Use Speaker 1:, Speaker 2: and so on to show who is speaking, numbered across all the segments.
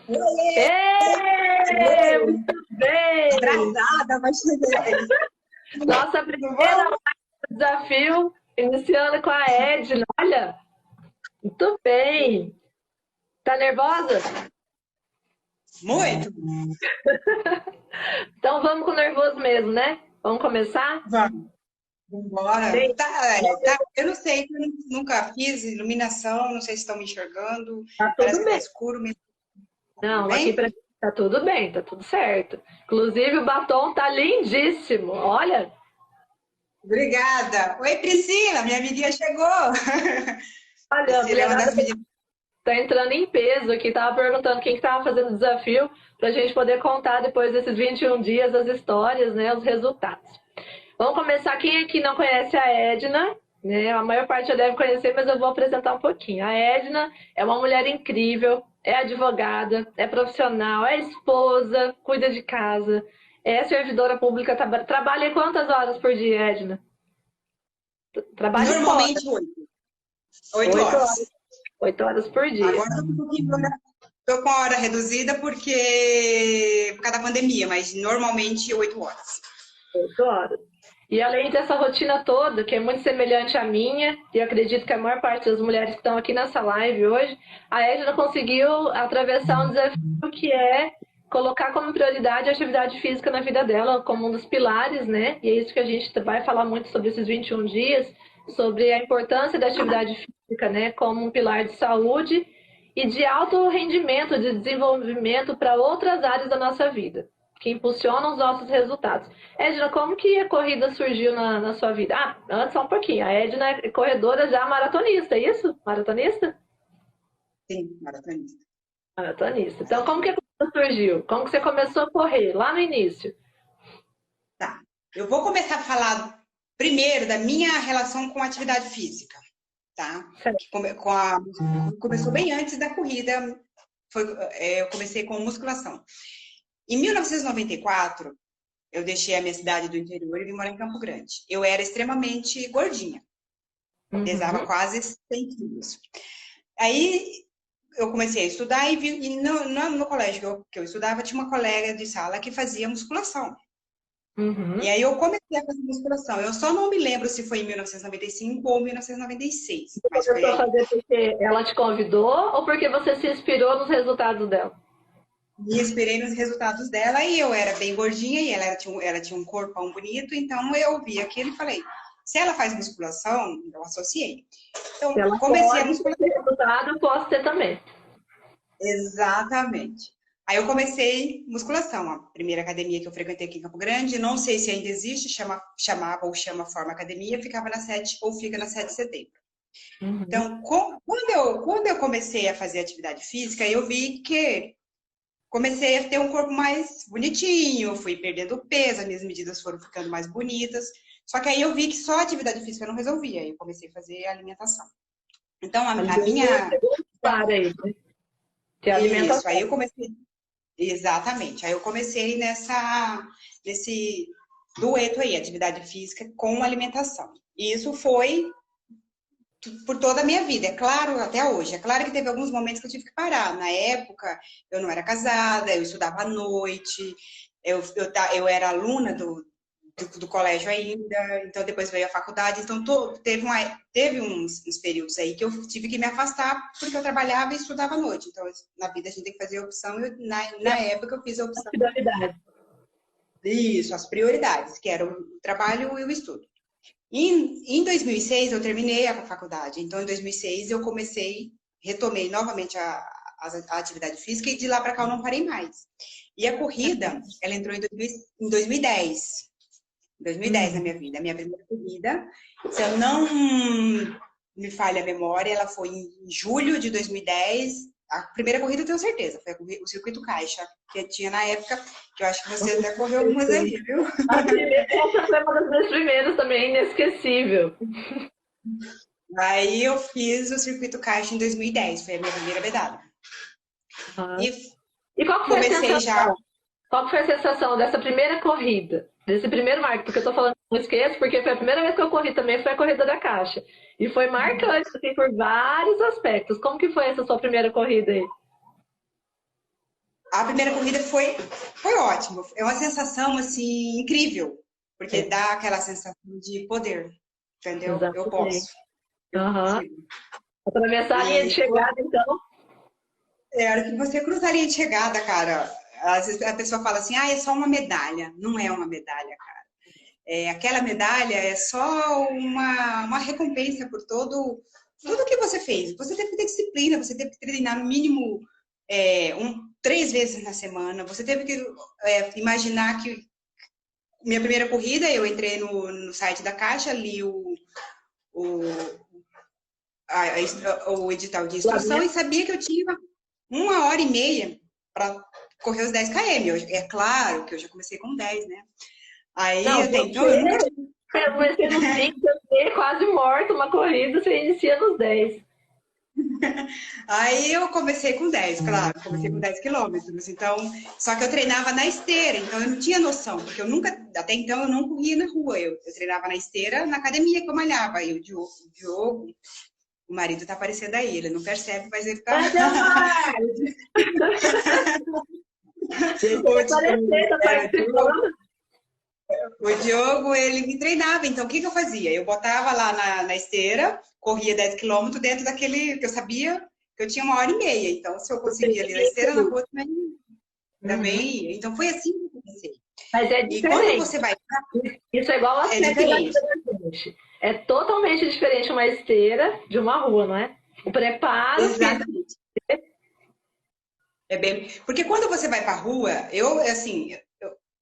Speaker 1: Ê, muito bem!
Speaker 2: Atrasada, mas cheguei.
Speaker 1: Nossa primeira live do desafio, iniciando com a Edna. Olha, muito bem! Tá nervosa?
Speaker 2: Muito.
Speaker 1: Então vamos com o nervoso mesmo, né? Vamos começar?
Speaker 2: Vamos. Vambora. Eu não sei, eu nunca fiz iluminação, não sei se estão me enxergando.
Speaker 1: Tá
Speaker 2: Parece
Speaker 1: tudo
Speaker 2: que tá
Speaker 1: bem.
Speaker 2: escuro mesmo.
Speaker 1: Não, aqui
Speaker 2: Bem?
Speaker 1: pra mim tá tudo bem, tá tudo certo. Inclusive o batom tá lindíssimo. Olha,
Speaker 2: Obrigada. Oi, Priscila, minha amiguinha chegou.
Speaker 1: olha, a
Speaker 2: Priscila é uma
Speaker 1: mulherada
Speaker 2: das meninas.
Speaker 1: tá entrando em peso aqui. Tava perguntando quem que tava fazendo o desafio pra gente poder contar depois desses 21 dias as histórias, né, os resultados. Vamos começar. Quem aqui não conhece a Edna, né? A maior parte já deve conhecer, mas eu vou apresentar um pouquinho. A Edna é uma mulher incrível, é advogada, é profissional, é esposa, cuida de casa, é servidora pública. Trabalha quantas horas por dia, Edna? Trabalha fora.
Speaker 2: Normalmente 8
Speaker 1: 8
Speaker 2: horas.
Speaker 1: horas. 8 horas por dia.
Speaker 2: Agora tô com a hora reduzida por causa da pandemia, mas normalmente 8 horas.
Speaker 1: 8 horas. E além dessa rotina toda, que é muito semelhante à minha, e eu acredito que a maior parte das mulheres que estão aqui nessa live hoje, a Edna conseguiu atravessar um desafio que é colocar como prioridade a atividade física na vida dela, como um dos pilares, né? E é isso que a gente vai falar muito sobre esses 21 dias, sobre a importância da atividade física, né? Como um pilar de saúde e de alto rendimento, de desenvolvimento para outras áreas da nossa vida, que impulsionam os nossos resultados. Edna, como que a corrida surgiu na sua vida? Ah, antes só um pouquinho. A Edna é corredora já maratonista, é isso? Maratonista?
Speaker 2: Sim, maratonista.
Speaker 1: Maratonista. Então, como que a corrida surgiu? Como que você começou a correr lá no início?
Speaker 2: Tá. Eu vou começar a falar primeiro da minha relação com a atividade física, tá?
Speaker 1: Certo.
Speaker 2: Começou bem antes da corrida. Eu comecei com musculação. Em 1994, eu deixei a minha cidade do interior e vim morar em Campo Grande. Eu era extremamente gordinha. Pesava quase 100 quilos. Aí eu comecei a estudar e no colégio que eu estudava tinha uma colega de sala que fazia musculação. E aí eu comecei a fazer musculação. Eu só não me lembro se foi em 1995 ou 1996.
Speaker 1: Você
Speaker 2: Mas foi
Speaker 1: começou a
Speaker 2: aí.
Speaker 1: fazer porque ela te convidou ou porque você se inspirou nos resultados dela?
Speaker 2: Me inspirei nos resultados dela e eu era bem gordinha e ela tinha um corpão bonito, então eu vi aquilo e falei, se ela faz musculação, eu associei. Então,
Speaker 1: Se ela
Speaker 2: comecei a
Speaker 1: pode ter
Speaker 2: musculação.
Speaker 1: resultado, eu posso ter também.
Speaker 2: Exatamente. Aí eu comecei musculação, a primeira academia que eu frequentei aqui em Campo Grande, não sei se ainda existe, chamava ou chama Forma Academia, ficava na 7 ou fica na 7 de setembro. Então, quando eu comecei a fazer atividade física, eu vi que comecei a ter um corpo mais bonitinho, fui perdendo peso, as minhas medidas foram ficando mais bonitas. Só que aí eu vi que só a atividade física não resolvia, aí eu comecei a fazer alimentação. Então, a minha...
Speaker 1: Para aí, né? Que é a
Speaker 2: Isso,
Speaker 1: alimentação.
Speaker 2: aí eu comecei... Exatamente, aí eu comecei nesse dueto aí, atividade física com alimentação. E isso foi por toda a minha vida, é claro, até hoje. É claro que teve alguns momentos que eu tive que parar. Na época, eu não era casada, eu estudava à noite, eu era aluna do colégio ainda, então depois veio a faculdade, então teve uns períodos aí que eu tive que me afastar porque eu trabalhava e estudava à noite. Então, na vida a gente tem que fazer a opção, na época eu fiz a opção.
Speaker 1: Prioridade.
Speaker 2: Isso, as prioridades, que eram o trabalho e o estudo. Em 2006 eu terminei a faculdade, então em 2006 eu retomei novamente a atividade física e de lá para cá eu não parei mais. E a corrida, ela entrou em 2010. 2010 na minha vida, a minha primeira corrida. Se eu não me falha a memória, ela foi em julho de 2010. A primeira corrida eu tenho certeza, foi o Circuito Caixa, que tinha na época, que eu acho que você até correu algumas aí, viu?
Speaker 1: Essa foi uma das minhas primeiras também, inesquecível.
Speaker 2: Aí eu fiz o Circuito Caixa em 2010, foi a minha primeira pedala.
Speaker 1: E qual foi a sensação? Qual foi a sensação dessa primeira corrida? Desse primeiro marco? Porque eu tô falando, não esqueço, porque foi a primeira vez que eu corri também, foi a corrida da Caixa. E foi marcante, assim, por vários aspectos. Como que foi essa sua primeira corrida aí?
Speaker 2: A primeira corrida foi ótimo. É uma sensação, assim, incrível. Porque dá aquela sensação de poder, entendeu?
Speaker 1: Exatamente.
Speaker 2: Eu posso. Eu consigo.
Speaker 1: Atravessar a linha de chegada, então.
Speaker 2: A hora que você cruzar a linha de chegada, cara, às vezes a pessoa fala assim, é só uma medalha. Não é uma medalha, cara. Aquela medalha é só uma recompensa por tudo que você fez. Você teve que ter disciplina, você teve que treinar no mínimo 3 vezes na semana. Você teve que imaginar que minha primeira corrida, eu entrei no site da Caixa, li o edital de instrução e sabia que eu tinha 1h30 para correr os 10 km. É claro que eu já comecei com 10, né? Aí, então, eu nunca...
Speaker 1: Eu comecei nos 5, eu quase morto uma corrida, você inicia nos 10.
Speaker 2: Aí eu comecei com 10, claro, comecei com 10 quilômetros, então, só que eu treinava na esteira, então eu não tinha noção, porque até então eu não corria na rua, eu treinava na esteira, na academia que eu malhava, e o Diogo, o marido tá aparecendo aí, ele não percebe, mas ele tá... O Diogo, ele me treinava, então o que eu fazia? Eu botava lá na esteira, corria 10 quilômetros dentro daquele que eu sabia que eu tinha 1h30, então se eu conseguia ali na esteira, na rua também ia. Então foi assim que eu comecei.
Speaker 1: Mas é diferente.
Speaker 2: E quando você vai...
Speaker 1: Isso é igual a
Speaker 2: diferente.
Speaker 1: É totalmente diferente uma esteira de uma rua, não é? O preparo...
Speaker 2: Exatamente. Porque quando você vai para a rua,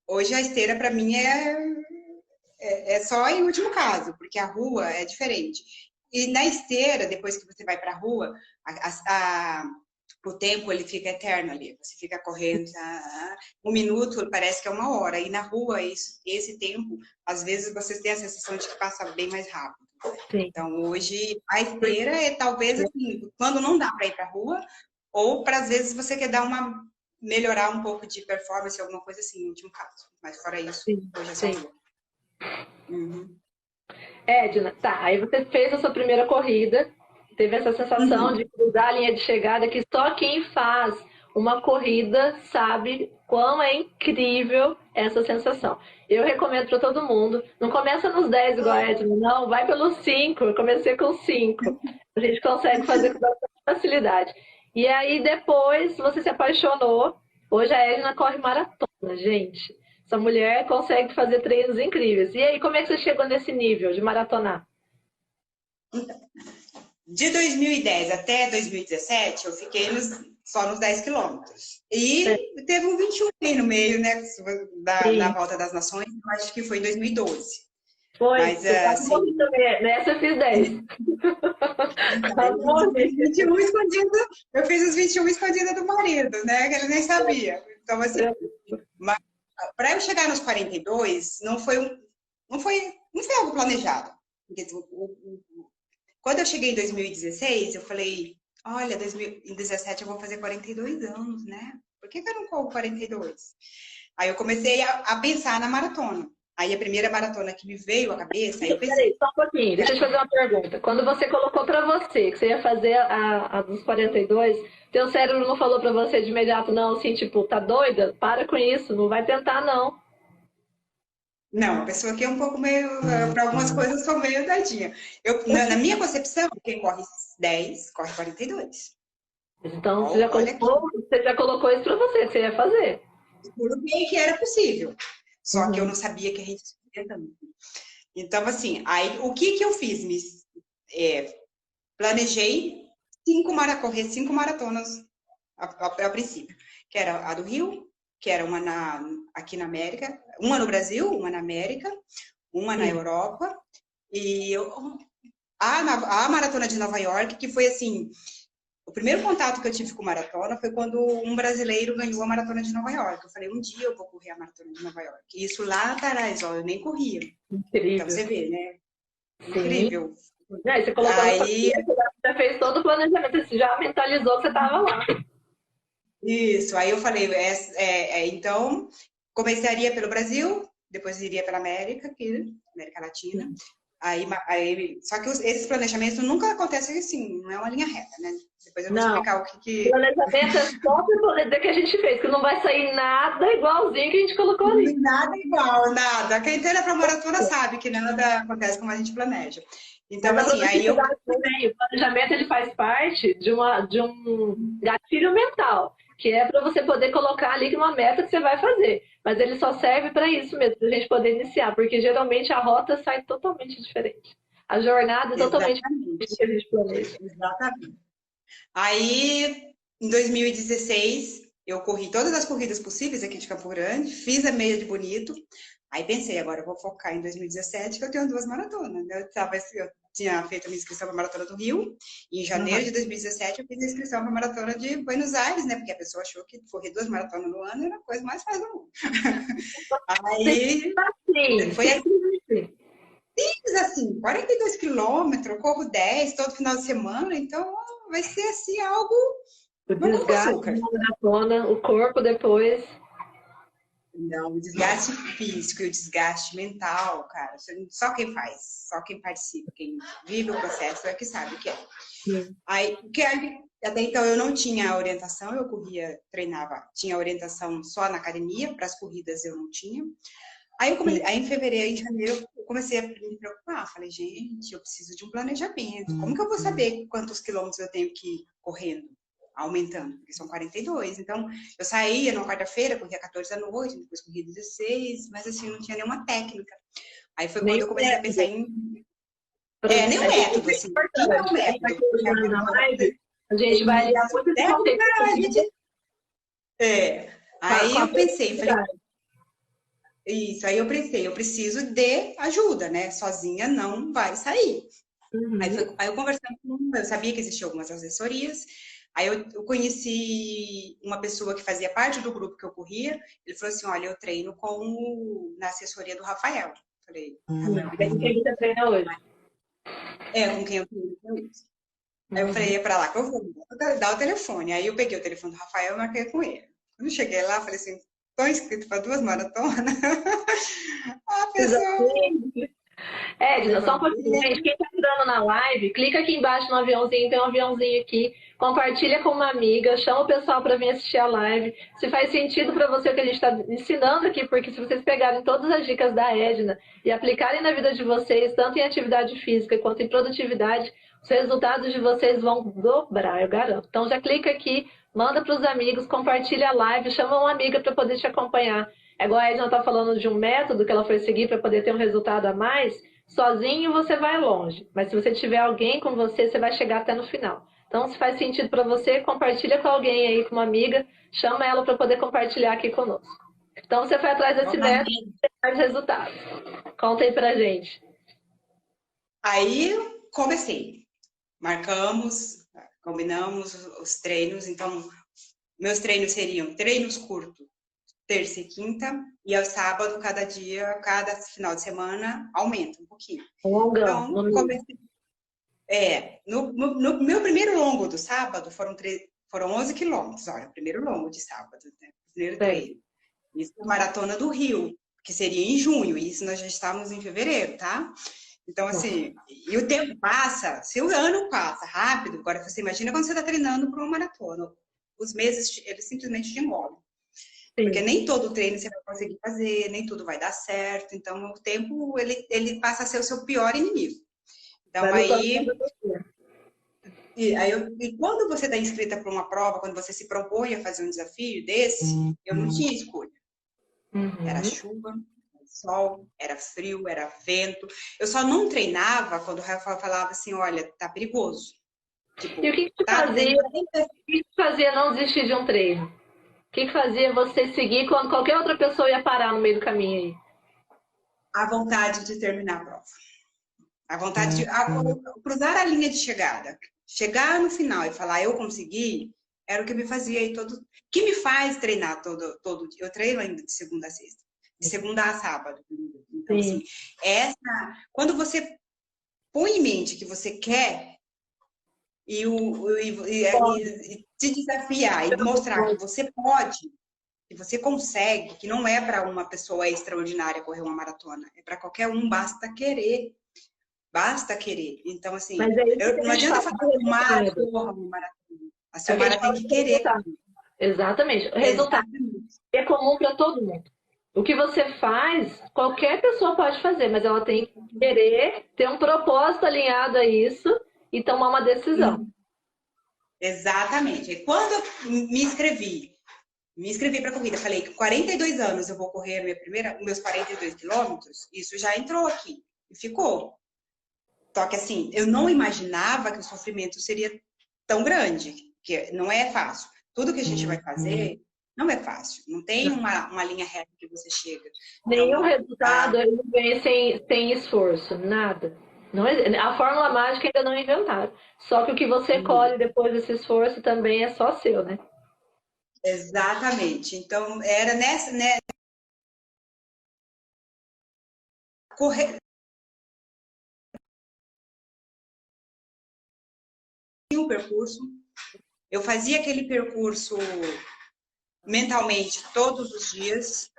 Speaker 2: hoje a esteira para mim é só em último caso, porque a rua é diferente. E na esteira, depois que você vai para a rua, o tempo ele fica eterno ali. Você fica correndo, 1 minuto parece que é 1 hora. E na rua, esse tempo, às vezes você tem a sensação de que passa bem mais rápido. Sim. Então hoje a esteira é talvez assim, quando não dá para ir para a rua, ou para às vezes você quer melhorar um pouco de performance, alguma coisa assim, no último caso. Mas fora isso, hoje é só rua.
Speaker 1: Edna, tá, aí você fez a sua primeira corrida, teve essa sensação de cruzar a linha de chegada, que só quem faz uma corrida sabe quão é incrível essa sensação. Eu recomendo para todo mundo, não começa nos 10 igual a Edna, não, vai pelos 5, eu comecei com 5. A gente consegue fazer com bastante facilidade. E aí depois você se apaixonou, hoje a Edna corre maratona, gente. Essa mulher consegue fazer treinos incríveis. E aí, como é que você chegou nesse nível de maratonar?
Speaker 2: De 2010 até 2017, eu fiquei só nos 10 quilômetros. E teve um 21 aí no meio, né? Na Volta das Nações, eu acho que foi em 2012.
Speaker 1: Foi,
Speaker 2: mas assim...
Speaker 1: nessa eu fiz 10.
Speaker 2: Eu fiz os 21 escondidos do marido, né? Que ele nem sabia. Então, assim, para eu chegar nos 42, não foi algo planejado. Quando eu cheguei em 2016, eu falei, olha, em 2017 eu vou fazer 42 anos, né? Por que eu não corro 42? Aí eu comecei a pensar na maratona. Aí a primeira maratona que me veio à cabeça, aí eu pensei...
Speaker 1: Peraí, só um pouquinho, deixa eu te fazer uma pergunta. Quando você colocou pra você que você ia fazer a dos 42, teu cérebro não falou pra você de imediato, não, assim, tipo, tá doida? Para com isso, não vai tentar, não.
Speaker 2: Não, a pessoa que é um pouco meio... Para algumas coisas, sou meio doidinha. Na minha concepção, quem corre 10, corre 42.
Speaker 1: Então, você já colocou isso pra você, que você ia fazer.
Speaker 2: Tudo bem que era possível. Só que eu não sabia que a gente ia também. Então, assim, aí o que eu fiz? Planejei correr 5 maratonas a princípio. Que era a do Rio, que era uma aqui na América, uma no Brasil, uma na América, uma na Europa, e a maratona de Nova York, que foi assim... O primeiro contato que eu tive com maratona foi quando um brasileiro ganhou a maratona de Nova York. Eu falei, um dia eu vou correr a maratona de Nova York. E isso lá atrás, eu nem corria.
Speaker 1: Incrível.
Speaker 2: Então você vê, né? Incrível.
Speaker 1: Aí você colocou você já fez todo o planejamento, você já mentalizou que você estava lá.
Speaker 2: Isso, aí eu falei, então começaria pelo Brasil, depois iria pela América Latina. Só que esses planejamentos nunca acontecem assim, não é uma linha reta, né? Depois eu vou
Speaker 1: Não.
Speaker 2: explicar o
Speaker 1: O
Speaker 2: que...
Speaker 1: planejamento é só para poder que a gente fez, que não vai sair nada igualzinho que a gente colocou
Speaker 2: Não
Speaker 1: ali.
Speaker 2: tem nada igual, nada. Quem treina para maratona sabe que nada acontece como a gente planeja. Então,
Speaker 1: Mas a
Speaker 2: assim, aí eu...
Speaker 1: produtividade também, o planejamento ele faz parte de um gatilho mental, que é para você poder colocar ali uma meta que você vai fazer. Mas ele só serve para isso mesmo, para a gente poder iniciar, porque geralmente a rota sai totalmente diferente. A jornada é totalmente diferente do
Speaker 2: Exatamente.
Speaker 1: que a gente planeja.
Speaker 2: Exatamente. Aí, em 2016, eu corri todas as corridas possíveis aqui de Campo Grande, fiz a meia de Bonito. Aí pensei, agora eu vou focar em 2017, que eu tenho 2 maratonas. Eu tinha feito a minha inscrição para a Maratona do Rio, e em janeiro de 2017 eu fiz a inscrição para a Maratona de Buenos Aires, né? Porque a pessoa achou que correr 2 maratonas no ano era a coisa mais fácil do mundo. Aí,
Speaker 1: Sim,
Speaker 2: foi
Speaker 1: sim.
Speaker 2: assim, 42 quilômetros, corro 10 todo final de semana, então vai ser assim algo
Speaker 1: O
Speaker 2: mamão com
Speaker 1: desgaste
Speaker 2: açúcar.
Speaker 1: da maratona, o corpo depois.
Speaker 2: Não, o desgaste físico e o desgaste mental, cara, só quem faz, só quem participa, quem vive o processo é que sabe o que é.
Speaker 1: Sim.
Speaker 2: Aí, até então eu não tinha orientação, eu corria, treinava, tinha orientação só na academia, para as corridas eu não tinha. Aí em fevereiro, em janeiro, eu comecei a me preocupar. Falei, gente, eu preciso de um planejamento. Como que eu vou saber quantos quilômetros eu tenho que ir correndo? Aumentando, porque são 42. Então, eu saía numa quarta-feira, corria 14 da noite, depois corria 16, mas assim, não tinha nenhuma técnica. Aí foi quando
Speaker 1: Nem
Speaker 2: eu comecei a pensar em... nem um
Speaker 1: é
Speaker 2: método, assim. O que é um
Speaker 1: importante. A gente vai
Speaker 2: método?
Speaker 1: colocando na live, a gente vai aliar muito esse conceito
Speaker 2: Aí
Speaker 1: com a
Speaker 2: eu pensei, falei,
Speaker 1: produtividade.
Speaker 2: isso, aí eu pensei, eu preciso de ajuda, né? Sozinha não vai sair. Aí eu conversando eu sabia que existiam algumas assessorias, aí eu conheci uma pessoa que fazia parte do grupo que eu corria, ele falou assim, olha, eu treino na assessoria do Rafael. Falei, Rafael,
Speaker 1: Com quem você treina hoje?
Speaker 2: com quem eu treino hoje. Aí eu falei, é pra lá que eu vou, dar o telefone. Aí eu peguei o telefone do Rafael e marquei com ele. Quando eu cheguei lá, falei assim, tô inscrito para 2 maratonas. A pessoa...
Speaker 1: Edna, só um pouquinho, gente. Quem está entrando na live, clica aqui embaixo no aviãozinho, tem um aviãozinho aqui. Compartilha com uma amiga, chama o pessoal para vir assistir a live. Se faz sentido para você o que a gente está ensinando aqui, porque se vocês pegarem todas as dicas da Edna e aplicarem na vida de vocês, tanto em atividade física quanto em produtividade, os resultados de vocês vão dobrar, eu garanto. Então já clica aqui, manda para os amigos, compartilha a live, chama uma amiga para poder te acompanhar. É igual a Edna está falando de um método que ela foi seguir para poder ter um resultado a mais. Sozinho você vai longe, mas se você tiver alguém com você, você vai chegar até no final. Então, se faz sentido para você, compartilha com alguém aí, com uma amiga, chama ela para poder compartilhar aqui conosco. Então, você foi atrás desse método e tem mais resultados. Conta aí pra gente.
Speaker 2: Aí comecei. Marcamos, combinamos os treinos. Então, meus treinos seriam treinos curtos, terça e quinta, e ao sábado, cada dia, cada final de semana, aumenta um pouquinho.
Speaker 1: Longão.
Speaker 2: Então, comecei. No meu primeiro longo do sábado foram 11 quilômetros. Olha, o primeiro longo de sábado, né? Primeiro treino. Isso é a Maratona do Rio, que seria em junho, e isso nós já estávamos em fevereiro, tá? Então, assim, e o tempo passa, se o ano passa rápido, agora você imagina quando você está treinando para uma maratona. Os meses, eles simplesmente te engolam. Porque nem todo treino você vai conseguir fazer, nem tudo vai dar certo. Então, o tempo, ele passa a ser o seu pior inimigo. Então, e quando você está inscrita para uma prova, quando você se propõe a fazer um desafio desse, eu não tinha escolha. Era chuva, era sol, era frio, era vento. Eu só não treinava quando o Rafael falava assim, olha, tá perigoso. Tipo,
Speaker 1: e o que fazia não desistir de um treino? O que fazia você seguir quando qualquer outra pessoa ia parar no meio do caminho aí?
Speaker 2: A vontade de terminar a prova. A vontade de cruzar a linha de chegada. Chegar no final e falar, eu consegui, era o que me fazia aí que me faz treinar todo dia. Eu treino ainda de segunda a sexta. De segunda a sábado. Então, assim, quando você põe em mente que você quer e te desafiar e mostrar que você pode, que você consegue, que não é para uma pessoa extraordinária correr uma maratona, é para qualquer um, basta querer. basta querer. Então, assim,
Speaker 1: Mas é isso que
Speaker 2: não
Speaker 1: a gente
Speaker 2: adianta
Speaker 1: fala,
Speaker 2: falar que Silmara corra uma maratona. A Silmara tem que querer.
Speaker 1: Exatamente. O resultado
Speaker 2: Exatamente.
Speaker 1: é comum para todo mundo. O que você faz, qualquer pessoa pode fazer, mas ela tem que querer ter um propósito alinhado a isso e tomar uma decisão.
Speaker 2: Exatamente. E quando eu me inscrevi para a corrida, falei que com 42 anos eu vou correr meus 42 quilômetros, isso já entrou aqui e ficou. Só que assim, eu não imaginava que o sofrimento seria tão grande, que não é fácil. Tudo que a gente vai fazer não é fácil. Não tem uma linha reta que você chega.
Speaker 1: Nenhum
Speaker 2: Então,
Speaker 1: resultado ele vem sem esforço, nada. Não, a fórmula mágica ainda não inventaram. Só que o que você colhe depois desse esforço também é só seu, né?
Speaker 2: Exatamente. Então, era nessa, né? Correr o percurso. Eu fazia aquele percurso mentalmente todos os dias,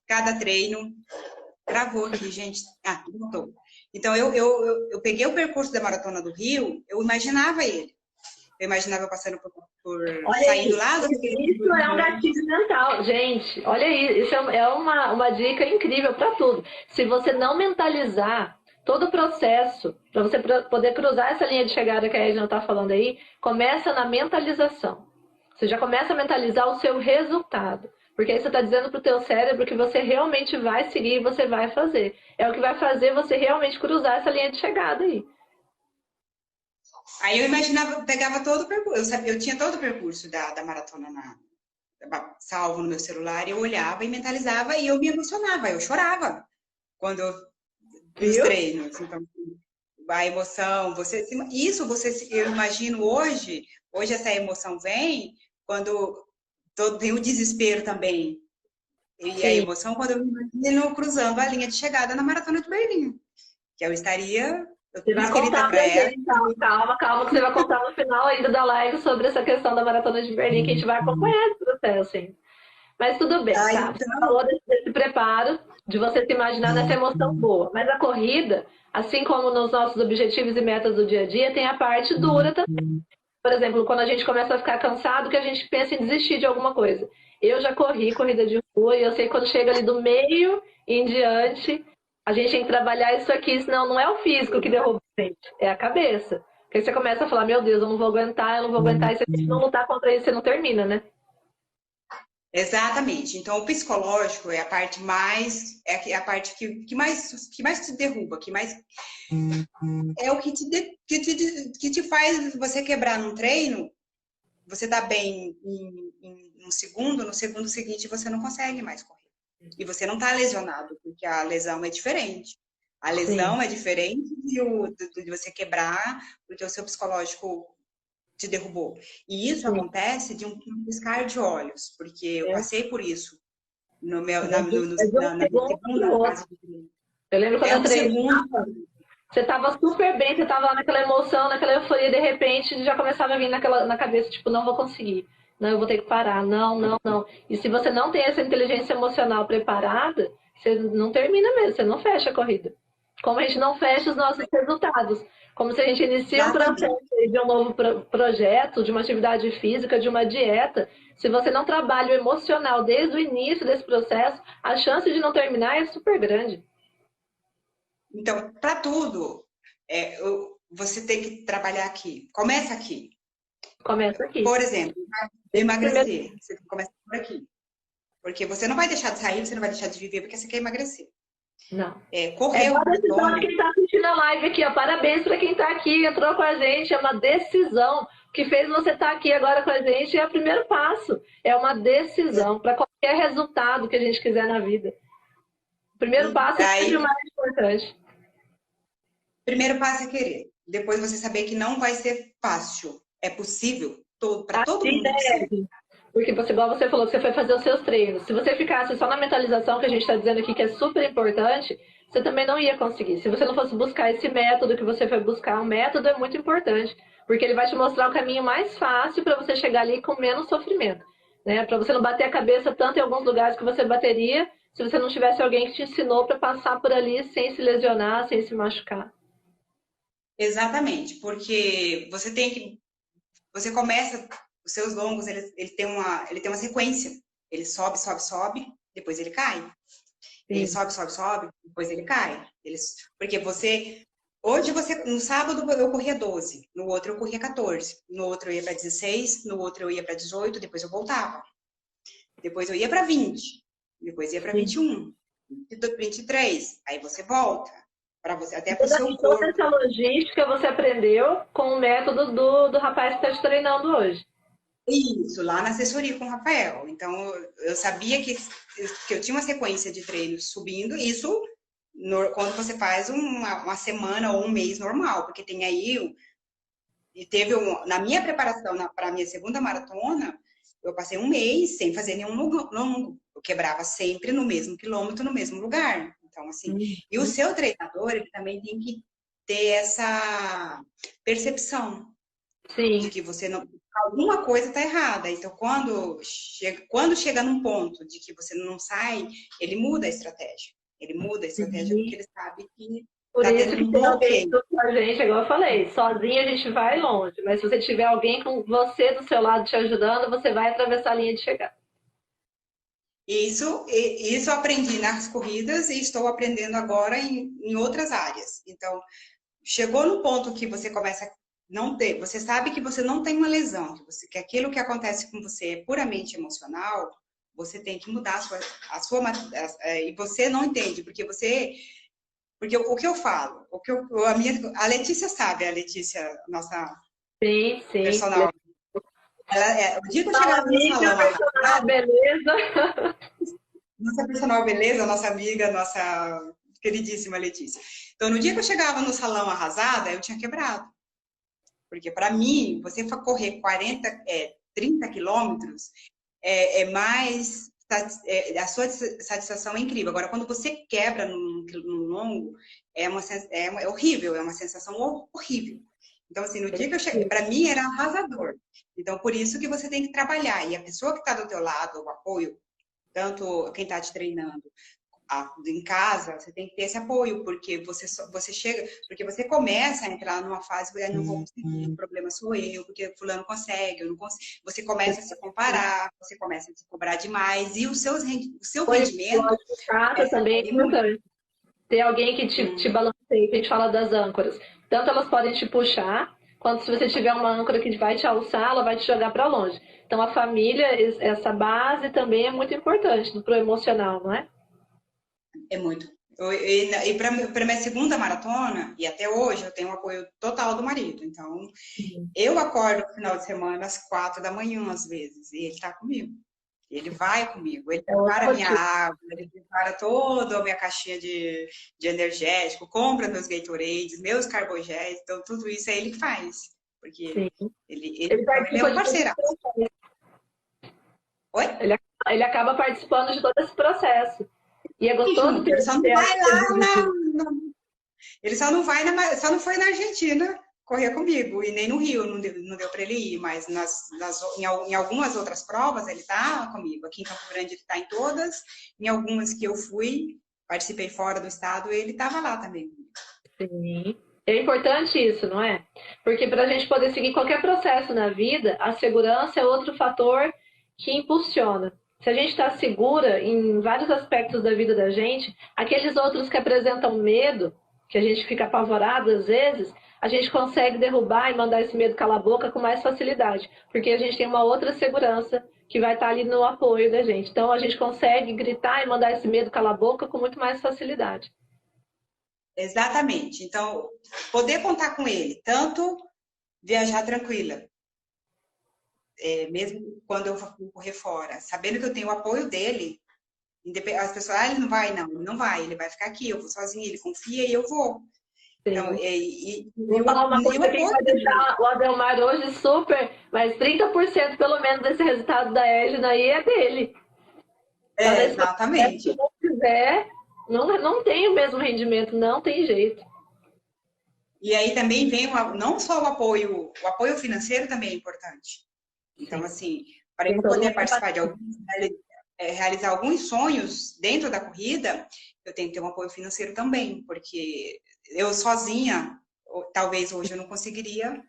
Speaker 2: cada treino. Travou aqui, gente. Ah, voltou. Então, eu peguei o percurso da Maratona do Rio, eu imaginava ele. Eu imaginava passando por saindo
Speaker 1: aí,
Speaker 2: lá do...
Speaker 1: isso é um gatilho mental, gente. Olha aí, isso é uma dica incrível para tudo. Se você não mentalizar todo o processo, para você poder cruzar essa linha de chegada que a Edna está falando aí, começa na mentalização. Você já começa a mentalizar o seu resultado. Porque aí você está dizendo para o teu cérebro que você realmente vai seguir e você vai fazer. É o que vai fazer você realmente cruzar essa linha de chegada aí.
Speaker 2: Aí eu imaginava, pegava todo o percurso, eu tinha todo o percurso da maratona salvo no meu celular, eu olhava e mentalizava e eu me emocionava, eu chorava quando eu vi os treinos. Então, a emoção, eu imagino hoje essa emoção vem quando tem o desespero também. E
Speaker 1: Sim.
Speaker 2: a emoção quando eu me imagino cruzando a linha de chegada na Maratona de Berlim. Que eu estaria...
Speaker 1: Você vai contar pra gente, calma, que você vai contar no final ainda da live sobre essa questão da Maratona de Berlim, que a gente vai acompanhar esse processo, hein? Mas tudo bem, tá?
Speaker 2: Então...
Speaker 1: Você falou desse preparo, de você se imaginar nessa emoção boa. Mas a corrida, assim como nos nossos objetivos e metas do dia a dia, tem a parte dura também. Por exemplo, quando a gente começa a ficar cansado, que a gente pensa em desistir de alguma coisa. Eu já corri corrida de rua e eu sei que quando chega ali do meio em diante, a gente tem que trabalhar isso aqui, senão não é o físico que derruba a gente, é a cabeça. Porque você começa a falar, meu Deus, eu não vou aguentar, e se a gente não lutar contra isso, você não termina, né?
Speaker 2: Exatamente. Então, o psicológico é a parte mais, é a parte que mais te derruba, que mais é o que te faz você quebrar num treino. Você tá bem em um segundo, no segundo seguinte você não consegue mais correr. E você não tá lesionado, porque a lesão é diferente. A lesão é diferente de você quebrar, porque o seu psicológico te derrubou. E isso acontece de um piscar de olhos, porque eu passei por isso na minha segunda fase de treino.
Speaker 1: Eu lembro quando eu treinava, você tava super bem, você tava naquela emoção, naquela euforia, e de repente já começava a vir na cabeça, tipo, não vou conseguir. Não, eu vou ter que parar. Não. E se você não tem essa inteligência emocional preparada, você não termina mesmo, você não fecha a corrida. Como a gente não fecha os nossos resultados. Como se a gente inicia um processo de um novo projeto, de uma atividade física, de uma dieta. Se você não trabalha o emocional desde o início desse processo, a chance de não terminar é super grande.
Speaker 2: Então, para tudo, você tem que trabalhar aqui. Começa aqui.
Speaker 1: Começa aqui.
Speaker 2: Por exemplo, emagrecer. Você começa por aqui. Porque você não vai deixar de sair, você não vai deixar de viver porque você quer emagrecer.
Speaker 1: Não.
Speaker 2: Correr
Speaker 1: uma decisão. Quem está assistindo a live aqui, ó. Parabéns para quem está aqui, entrou com a gente. É uma decisão. O que fez você estar aqui agora com a gente é o primeiro passo. É uma decisão para qualquer resultado que a gente quiser na vida. O primeiro passo é sempre o mais importante.
Speaker 2: Primeiro passo é querer. Depois você saber que não vai ser fácil. É possível para todo mundo.
Speaker 1: Porque igual você falou, que você foi fazer os seus treinos. Se você ficasse só na mentalização, que a gente está dizendo aqui que é super importante, você também não ia conseguir. Se você não fosse buscar esse método que você foi buscar, um método é muito importante. Porque ele vai te mostrar o caminho mais fácil para você chegar ali com menos sofrimento. Né? Para você não bater a cabeça tanto em alguns lugares que você bateria, se você não tivesse alguém que te ensinou para passar por ali sem se lesionar, sem se machucar.
Speaker 2: Exatamente, porque você tem que, você começa, os seus longos, ele tem uma sequência. Ele sobe, sobe, sobe, depois ele cai. Ele
Speaker 1: Sim.
Speaker 2: sobe, sobe, sobe, depois ele cai. Porque hoje no sábado eu corria 12, no outro eu corria 14, no outro eu ia para 16, no outro eu ia para 18, depois eu voltava. Depois eu ia para 20, depois ia para 21, 23, aí você volta, para você, até para o seu
Speaker 1: Toda
Speaker 2: corpo.
Speaker 1: essa logística você aprendeu com o método do rapaz que está te treinando hoje.
Speaker 2: Isso, lá na assessoria com o Rafael. Então, eu sabia que eu tinha uma sequência de treinos subindo, isso quando você faz uma semana ou um mês normal, porque tem aí, na minha preparação para a minha segunda maratona, eu passei um mês sem fazer nenhum longo. Eu quebrava sempre no mesmo quilômetro, no mesmo lugar. Então, assim, e o seu treinador, ele também tem que ter essa percepção.
Speaker 1: Sim.
Speaker 2: De que você não, alguma coisa está errada. Então, quando chega num ponto de que você não sai, ele muda a estratégia. Ele muda a estratégia porque ele sabe que
Speaker 1: Por
Speaker 2: está
Speaker 1: isso
Speaker 2: tendo
Speaker 1: que
Speaker 2: um
Speaker 1: tem alguém
Speaker 2: bloqueio.
Speaker 1: com a gente, igual eu falei, sozinha a gente vai longe, mas se você tiver alguém com você do seu lado te ajudando, você vai atravessar a linha de chegada.
Speaker 2: Isso eu aprendi nas corridas e estou aprendendo agora em outras áreas. Então, chegou no ponto que você começa a não ter, você sabe que você não tem uma lesão, que aquilo que acontece com você é puramente emocional, você tem que mudar e você não entende, porque o que eu falo, a Letícia sabe, a Letícia, nossa
Speaker 1: Sim, sim.
Speaker 2: personal, o dia que eu chegava no
Speaker 1: Amiga,
Speaker 2: salão
Speaker 1: personal,
Speaker 2: arrasada,
Speaker 1: beleza?
Speaker 2: nossa personal beleza, nossa amiga, nossa queridíssima Letícia. Então, no dia que eu chegava no salão arrasada, eu tinha quebrado. Porque, para mim, você correr 30 quilômetros mais. A sua satisfação é incrível. Agora, quando você quebra num longo, é horrível, é uma sensação horrível. Então, assim, no dia que eu cheguei, para mim era arrasador. Então, por isso que você tem que trabalhar. E a pessoa que está do teu lado, o apoio, tanto quem está te treinando, em casa, você tem que ter esse apoio, porque você chega, porque você começa a entrar numa fase que eu não vou conseguir, o problema sou eu, porque fulano consegue, eu não consigo. Você começa a se comparar, você começa a se cobrar demais, e o seu rendimento...
Speaker 1: Também é importante. Ter alguém que te balanceie, que a gente fala das âncoras. Tanto elas podem te puxar, quanto se você tiver uma âncora que vai te alçar, ela vai te jogar para longe. Então a família, essa base também é muito importante pro emocional, não é?
Speaker 2: É muito. E para minha segunda maratona, e até hoje, eu tenho o apoio total do marido. Então, eu acordo no final de semana às 4 da manhã, às vezes, e ele está comigo. Ele vai comigo, ele prepara a minha água, ele prepara toda a minha caixinha de energético, compra meus Gatorades, meus carbogéis, então tudo isso é ele que faz. Porque ele é um parceiro. Oi?
Speaker 1: Ele acaba participando de todo esse processo. E é gostoso ter...
Speaker 2: Ele só não vai lá, ele só não foi na Argentina correr comigo, e nem no Rio, não deu para ele ir, mas em algumas outras provas ele tá comigo. Aqui em Campo Grande ele tá em todas, em algumas que eu fui, participei fora do estado, ele tava lá também.
Speaker 1: Sim. É importante isso, não é? Porque para a gente poder seguir qualquer processo na vida, a segurança é outro fator que impulsiona. Se a gente está segura em vários aspectos da vida da gente, aqueles outros que apresentam medo, que a gente fica apavorado às vezes, a gente consegue derrubar e mandar esse medo calar a boca com mais facilidade, porque a gente tem uma outra segurança que vai estar ali no apoio da gente. Então a gente consegue gritar e mandar esse medo calar a boca com muito mais facilidade.
Speaker 2: Exatamente. Então, poder contar com ele, tanto viajar tranquila, mesmo quando eu vou correr fora, sabendo que eu tenho o apoio dele, as pessoas, ele não vai, não vai, ele vai ficar aqui, eu vou sozinha, ele confia e eu vou. Então,
Speaker 1: vou falar uma coisa que vai deixar o Adelmar hoje super, mas 30% pelo menos desse resultado da Edna aí é dele.
Speaker 2: Exatamente.
Speaker 1: Se não quiser, não tem o mesmo rendimento, não tem jeito.
Speaker 2: E aí também vem não só o apoio financeiro também é importante. Então, assim, para eu poder participar de realizar alguns sonhos dentro da corrida, eu tenho que ter um apoio financeiro também, porque eu sozinha, talvez hoje eu não conseguiria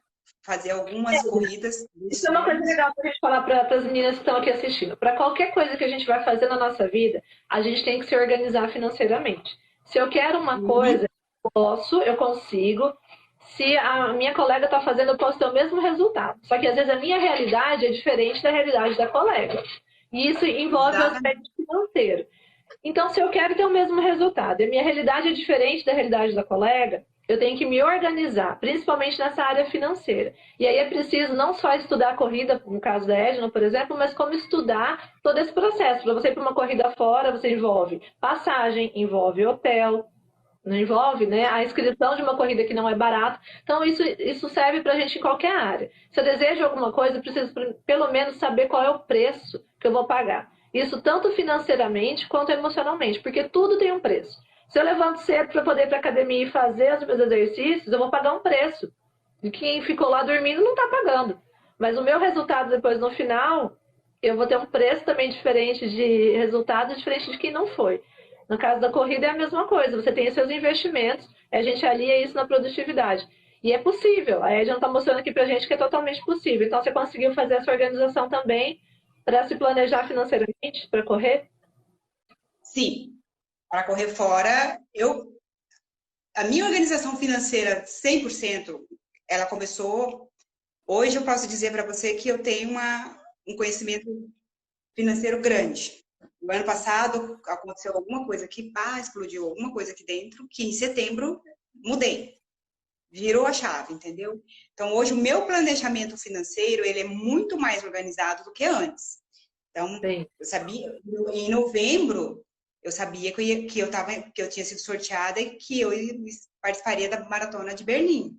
Speaker 2: fazer algumas corridas.
Speaker 1: Isso é uma coisa legal para a gente falar para as meninas que estão aqui assistindo. Para qualquer coisa que a gente vai fazer na nossa vida, a gente tem que se organizar financeiramente. Se eu quero uma coisa, eu consigo. Se a minha colega está fazendo, eu posso ter o mesmo resultado. Só que às vezes a minha realidade é diferente da realidade da colega. E isso envolve o aspecto financeiro. Então, se eu quero ter o mesmo resultado e a minha realidade é diferente da realidade da colega, eu tenho que me organizar, principalmente nessa área financeira. E aí é preciso não só estudar a corrida, no caso da Edna, por exemplo, mas como estudar todo esse processo. Para você ir para uma corrida fora, você envolve passagem, envolve hotel, não envolve, né, a inscrição de uma corrida que não é barata. Então, isso serve para a gente em qualquer área. Se eu desejo alguma coisa, eu preciso pelo menos saber qual é o preço que eu vou pagar. Isso tanto financeiramente quanto emocionalmente, porque tudo tem um preço. Se eu levanto cedo para poder ir para a academia e fazer os meus exercícios, eu vou pagar um preço. E quem ficou lá dormindo não está pagando. Mas o meu resultado depois, no final, eu vou ter um preço também diferente de resultado, diferente de quem não foi. No caso da corrida é a mesma coisa. Você tem os seus investimentos, a gente alia isso na produtividade. E é possível. A Edna está mostrando aqui para a gente que é totalmente possível. Então, você conseguiu fazer essa organização também para se planejar financeiramente, para correr?
Speaker 2: Sim. Para correr fora, a minha organização financeira 100%, ela começou. Hoje eu posso dizer para você que eu tenho um conhecimento financeiro grande. No ano passado aconteceu alguma coisa aqui, explodiu alguma coisa aqui dentro, que em setembro mudei. Virou a chave, entendeu? Então hoje o meu planejamento financeiro, ele é muito mais organizado do que antes. Então, eu sabia, em novembro, eu sabia que eu tinha sido sorteada e que eu participaria da Maratona de Berlim.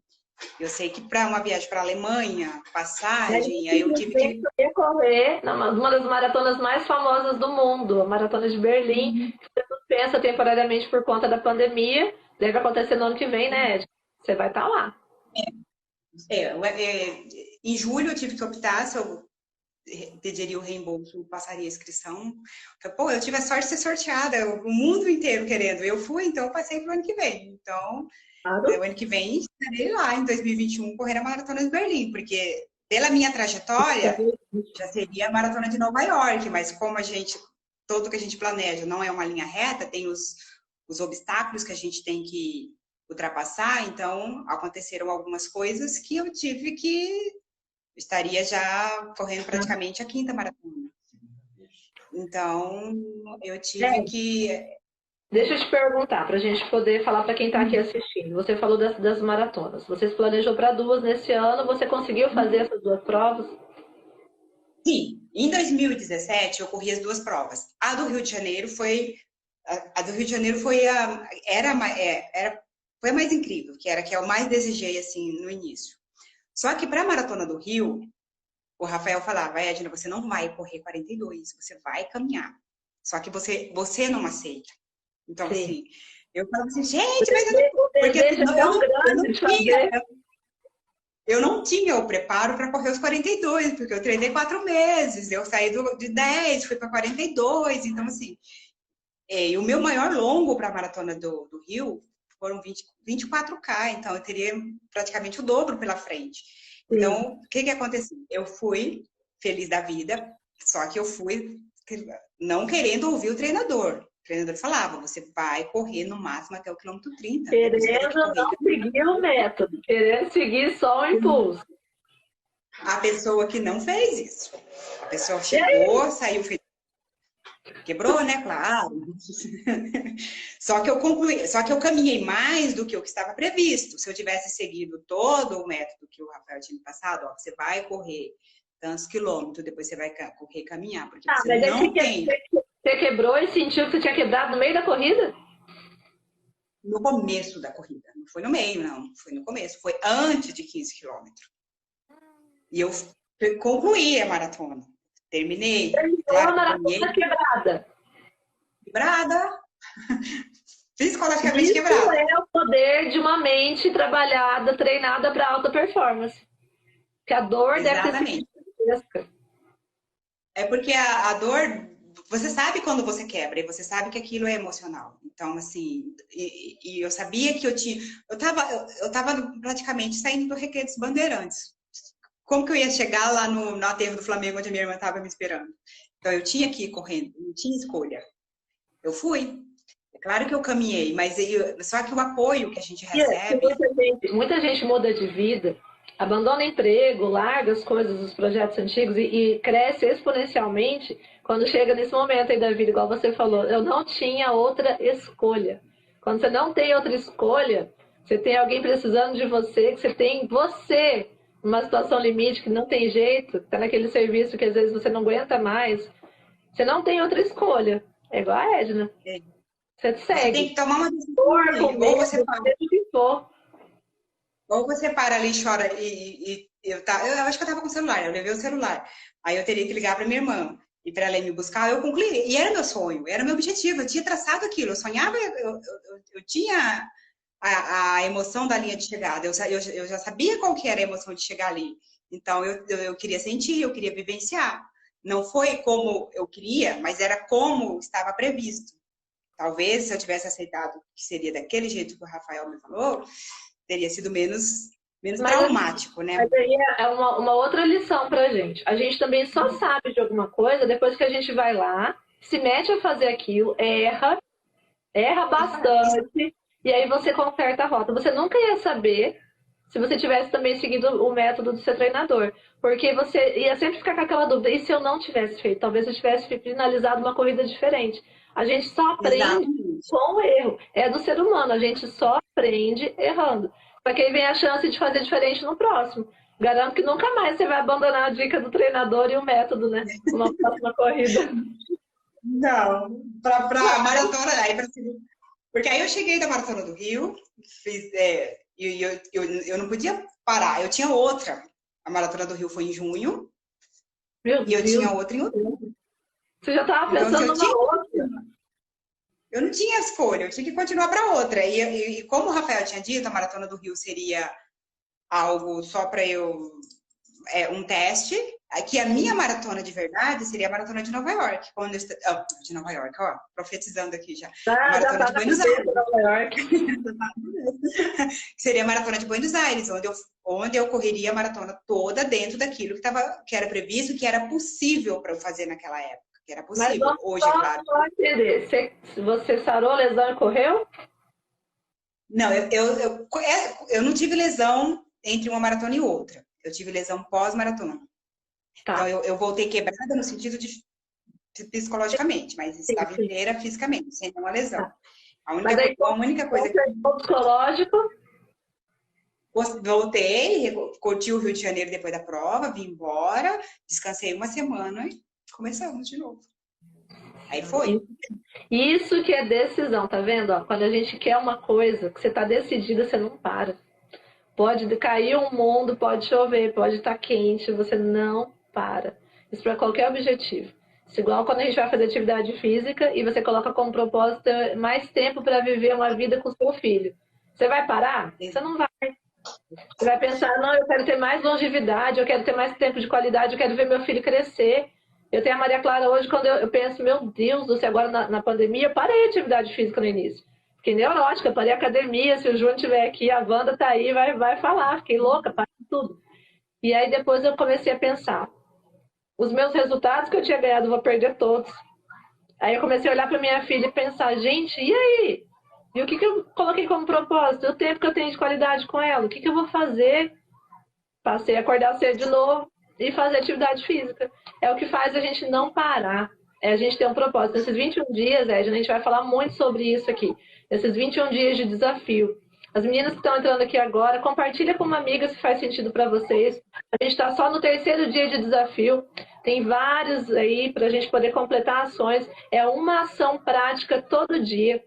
Speaker 2: Eu sei que para uma viagem para a Alemanha, passagem, aí eu tive que...
Speaker 1: Eu ia correr numa das maratonas mais famosas do mundo, a Maratona de Berlim, que foi suspensa temporariamente por conta da pandemia. Deve acontecer no ano que vem, né, Ed? Você vai estar lá.
Speaker 2: Em julho eu tive que optar se eu pediria o reembolso, passaria a inscrição. Eu tive a sorte de ser sorteada, o mundo inteiro querendo. Eu fui, então eu passei para o ano que vem. Então, o ano que vem estarei lá, em 2021, correr a Maratona de Berlim, porque pela minha trajetória, já seria a Maratona de Nova York, mas como tudo que a gente planeja não é uma linha reta, tem os obstáculos que a gente tem que ultrapassar, então aconteceram algumas coisas que eu tive que estaria já correndo praticamente a 5ª maratona. Então, eu tive que...
Speaker 1: Deixa eu te perguntar, para a gente poder falar para quem está aqui assistindo. Você falou das maratonas. Você se planejou para 2 nesse ano, você conseguiu fazer essas 2 provas?
Speaker 2: Sim, em 2017 eu corri as 2 provas. A do Rio de Janeiro foi... A do Rio de Janeiro foi a mais incrível, que eu mais desejei, assim, no início. Só que para a Maratona do Rio, o Rafael falava, Edna, você não vai correr 42, você vai caminhar. Só que você não aceita. Então, sim, assim, eu falava assim, gente, mas eu não tinha o preparo para correr os 42, porque eu treinei 4 meses, eu saí de 10, fui para 42, então, assim, e o meu maior longo para a Maratona do Rio foram 24K, então eu teria praticamente o dobro pela frente. Então, o que aconteceu? Eu fui feliz da vida, só que eu fui não querendo ouvir o treinador. O treinador falava, você vai correr no máximo até o quilômetro 30.
Speaker 1: Querendo não seguir o método, querendo seguir só o impulso.
Speaker 2: A pessoa que não fez isso. A pessoa chegou, saiu feliz. Quebrou, né? Claro. Só que eu caminhei mais do que o que estava previsto. Se eu tivesse seguido todo o método que o Rafael tinha me passado, você vai correr tantos quilômetros, depois você vai correr e caminhar, porque você não tem...
Speaker 1: Você quebrou e sentiu que você tinha quebrado no meio da corrida?
Speaker 2: No começo da corrida. Não foi no meio, não. Foi no começo. Foi antes de 15 quilômetros. E eu concluí a maratona. Terminei.
Speaker 1: Claro, a maratona quebrada.
Speaker 2: Quebrada. Psicologicamente quebrada.
Speaker 1: Isso é o poder de uma mente trabalhada, treinada para alta performance. Que a dor deve ter sido...
Speaker 2: É porque a dor você sabe quando você quebra, e você sabe que aquilo é emocional. Então, assim, e eu sabia que eu tava praticamente saindo do Recreio dos Bandeirantes. Como que eu ia chegar lá no aterro do Flamengo, onde a minha irmã estava me esperando? Então, eu tinha que ir correndo, não tinha escolha. Eu fui. É claro que eu caminhei, mas só que o apoio que a gente recebe...
Speaker 1: Muita gente muda de vida, abandona emprego, larga as coisas, os projetos antigos e cresce exponencialmente quando chega nesse momento aí da vida, igual você falou. Eu não tinha outra escolha. Quando você não tem outra escolha, você tem alguém precisando de você, que você tem você numa situação limite que não tem jeito, está naquele serviço que às vezes você não aguenta mais. Você não tem outra escolha. É igual a Edna. Você segue.
Speaker 2: Você tem que tomar uma decisão. Ou você para ali e chora eu acho que eu tava com o celular, eu levei o celular. Aí eu teria que ligar para minha irmã e para ela ir me buscar, eu concluí. E era meu sonho, era meu objetivo, eu tinha traçado aquilo, eu sonhava, eu tinha a emoção da linha de chegada, eu já sabia qual que era a emoção de chegar ali. Então eu queria sentir, eu queria vivenciar. Não foi como eu queria, mas era como estava previsto. Talvez se eu tivesse aceitado que seria daquele jeito que o Rafael me falou, teria sido menos traumático, né?
Speaker 1: Mas aí é uma outra lição pra gente. A gente também só sabe de alguma coisa depois que a gente vai lá, se mete a fazer aquilo, erra bastante, e aí você conserta a rota. Você nunca ia saber se você tivesse também seguido o método do seu treinador. Porque você ia sempre ficar com aquela dúvida, e se eu não tivesse feito? Talvez eu tivesse finalizado uma corrida diferente. A gente só aprende com o erro. É do ser humano, a gente só aprende errando. Para quem vem a chance de fazer diferente no próximo. Garanto que nunca mais você vai abandonar a dica do treinador e o método, né? Uma próxima corrida.
Speaker 2: Não, para maratona, porque aí eu cheguei da Maratona do Rio, fiz, eu não podia parar, eu tinha outra. A Maratona do Rio foi em junho, e eu tinha outra em outubro.
Speaker 1: Você já estava pensando numa outra?
Speaker 2: Eu não tinha escolha, eu tinha que continuar para outra. E como o Rafael tinha dito, a Maratona do Rio seria algo só para eu... um teste, que a minha maratona de verdade seria a Maratona de Nova York. Quando eu, de Nova York, ó, profetizando aqui já. Maratona de Buenos Aires. Nova York. Seria a Maratona de Buenos Aires, onde eu correria a maratona toda dentro daquilo que era previsto, que era possível para eu fazer naquela época. Que era possível.
Speaker 1: Mas
Speaker 2: hoje, é claro.
Speaker 1: Entender. Você sarou a lesão e correu?
Speaker 2: Não, eu não tive lesão entre uma maratona e outra. Eu tive lesão pós-maratona. Tá. Então, eu voltei quebrada no sentido de psicologicamente, mas estava inteira fisicamente, sem nenhuma lesão. Tá. A única coisa que...
Speaker 1: Psicológico?
Speaker 2: Voltei, curti o Rio de Janeiro depois da prova, vim embora, descansei uma semana e começamos de novo. Aí foi.
Speaker 1: Isso que é decisão, tá vendo? Ó, quando a gente quer uma coisa, que você tá decidida, você não para. Pode cair um mundo, pode chover, pode estar quente, você não para. Isso para qualquer objetivo. Isso igual quando a gente vai fazer atividade física e você coloca como propósito mais tempo para viver uma vida com seu filho. Você vai parar? Você não vai. Você vai pensar, não, eu quero ter mais longevidade, eu quero ter mais tempo de qualidade, eu quero ver meu filho crescer. Eu tenho a Maria Clara hoje, quando eu penso, meu Deus do céu, agora na pandemia, eu parei a atividade física no início. Fiquei neurótica, parei a academia, se o Júnior estiver aqui, a Wanda tá aí, vai falar, fiquei louca, parei tudo. E aí depois eu comecei a pensar, os meus resultados que eu tinha ganhado, eu vou perder todos. Aí eu comecei a olhar para minha filha e pensar, gente, e aí? E o que eu coloquei como propósito? O tempo que eu tenho de qualidade com ela, o que eu vou fazer? Passei a acordar cedo de novo e fazer atividade física. É o que faz a gente não parar. É a gente ter um propósito. Nesses 21 dias, Edna, a gente vai falar muito sobre isso aqui. Esses 21 dias de desafio. As meninas que estão entrando aqui agora, compartilha com uma amiga se faz sentido para vocês. A gente está só no 3º dia de desafio. Tem vários aí para a gente poder completar ações. É uma ação prática todo dia.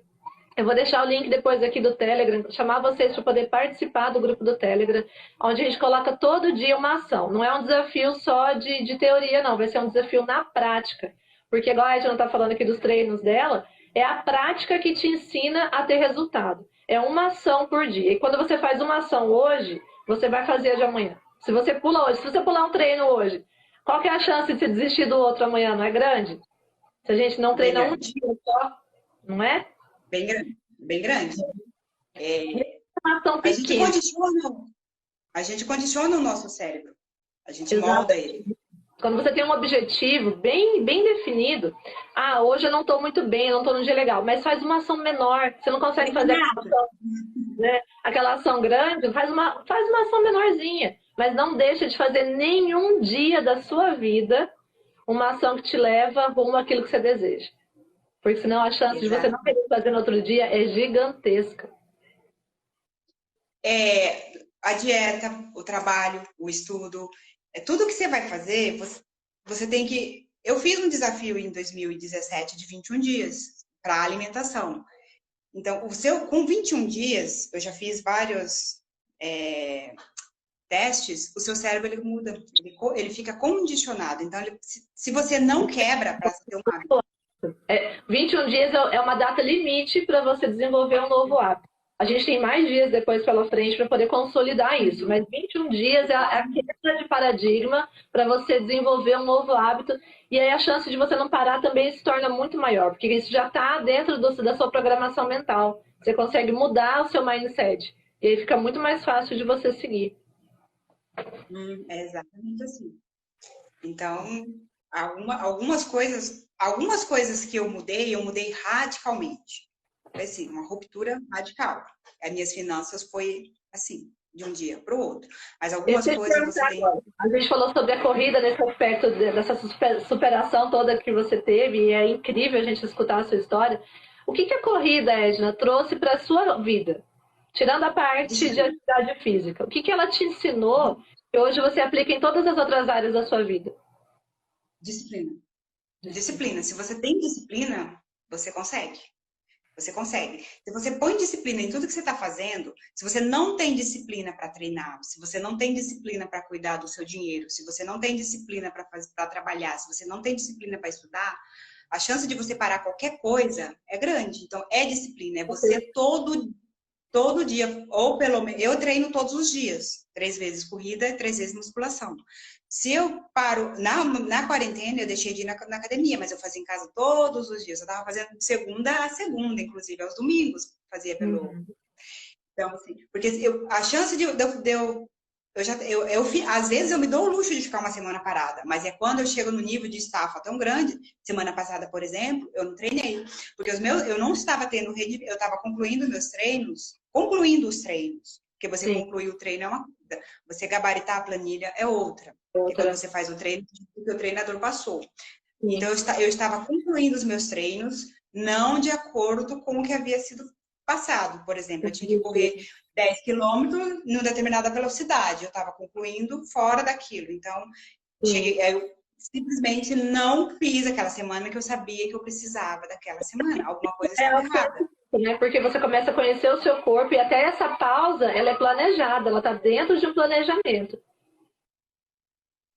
Speaker 1: Eu vou deixar o link depois aqui do Telegram, chamar vocês para poder participar do grupo do Telegram, onde a gente coloca todo dia uma ação. Não é um desafio só de teoria, não. Vai ser um desafio na prática. Porque, igual a gente não está falando aqui dos treinos dela, é a prática que te ensina a ter resultado. É uma ação por dia. E quando você faz uma ação hoje, você vai fazer a de amanhã. Se você pula hoje, se você pular um treino hoje, qual que é a chance de você desistir do outro amanhã? Não é grande? Se a gente não
Speaker 2: Bem
Speaker 1: treina um
Speaker 2: grande.
Speaker 1: dia só, não é?
Speaker 2: Bem grande. Bem grande.
Speaker 1: Uma ação
Speaker 2: A gente
Speaker 1: pequena.
Speaker 2: condiciona o nosso cérebro. A gente
Speaker 1: Exato.
Speaker 2: molda ele.
Speaker 1: Quando você tem um objetivo bem definido, hoje eu não estou muito bem, eu não estou num dia legal, mas faz uma ação menor. Você não consegue fazer aquela ação, né? Aquela ação grande, faz uma ação menorzinha, mas não deixa de fazer nenhum dia da sua vida uma ação que te leva rumo àquilo que você deseja. Porque senão a chance de você
Speaker 2: Exato.
Speaker 1: não querer fazer no outro dia é gigantesca.
Speaker 2: A dieta, o trabalho, o estudo, tudo que você vai fazer, você tem que... Eu fiz um desafio em 2017 de 21 dias para alimentação. Então, com 21 dias, eu já fiz vários testes, o seu cérebro ele muda, ele fica condicionado. Então, se você não quebra para ter um hábito.
Speaker 1: 21 dias é uma data limite para você desenvolver um novo hábito. A gente tem mais dias depois pela frente para poder consolidar isso, mas 21 dias é a quebra de paradigma para você desenvolver um novo hábito, e aí a chance de você não parar também se torna muito maior, porque isso já está dentro da sua programação mental. Você consegue mudar o seu mindset, e aí fica muito mais fácil de você seguir.
Speaker 2: É exatamente assim. Então, algumas coisas que eu mudei radicalmente. Foi assim, uma ruptura radical. As minhas finanças foi assim, de um dia para o outro. Mas algumas coisas você tem...
Speaker 1: A gente falou sobre a corrida nesse aspecto dessa superação toda que você teve, e é incrível a gente escutar a sua história. O que a corrida, Edna, trouxe para a sua vida? Tirando a parte de atividade física, o que ela te ensinou que hoje você aplica em todas as outras áreas da sua vida?
Speaker 2: Disciplina. Disciplina. Se você tem disciplina, você consegue. Você consegue. Se você põe disciplina em tudo que você está fazendo, se você não tem disciplina para treinar, se você não tem disciplina para cuidar do seu dinheiro, se você não tem disciplina para trabalhar, se você não tem disciplina para estudar, a chance de você parar qualquer coisa é grande. Então, é disciplina. É você todo dia, ou pelo menos... Eu treino todos os dias. 3 vezes corrida, 3 vezes musculação. Se eu paro... Na quarentena, eu deixei de ir na academia, mas eu fazia em casa todos os dias. Eu estava fazendo de segunda a segunda, inclusive, aos domingos. Fazia pelo... Então, assim... Porque a chance de eu às vezes eu me dou o luxo de ficar uma semana parada, mas é quando eu chego no nível de estafa tão grande. Semana passada, por exemplo, eu não treinei, porque eu não estava tendo rendimento, eu estava concluindo os treinos, porque você concluir o treino é uma coisa, você gabaritar a planilha é outra, porque quando você faz o treino, o treinador passou. Sim. Então eu estava concluindo os meus treinos, não de acordo com o que havia sido passado. Por exemplo, eu tinha que correr 10 quilômetros em determinada velocidade. Eu estava concluindo fora daquilo. Então, eu simplesmente não fiz aquela semana que eu sabia que eu precisava daquela semana. Alguma coisa estava errada.
Speaker 1: Né? Porque você começa a conhecer o seu corpo, e até essa pausa, ela é planejada, ela está dentro de um planejamento.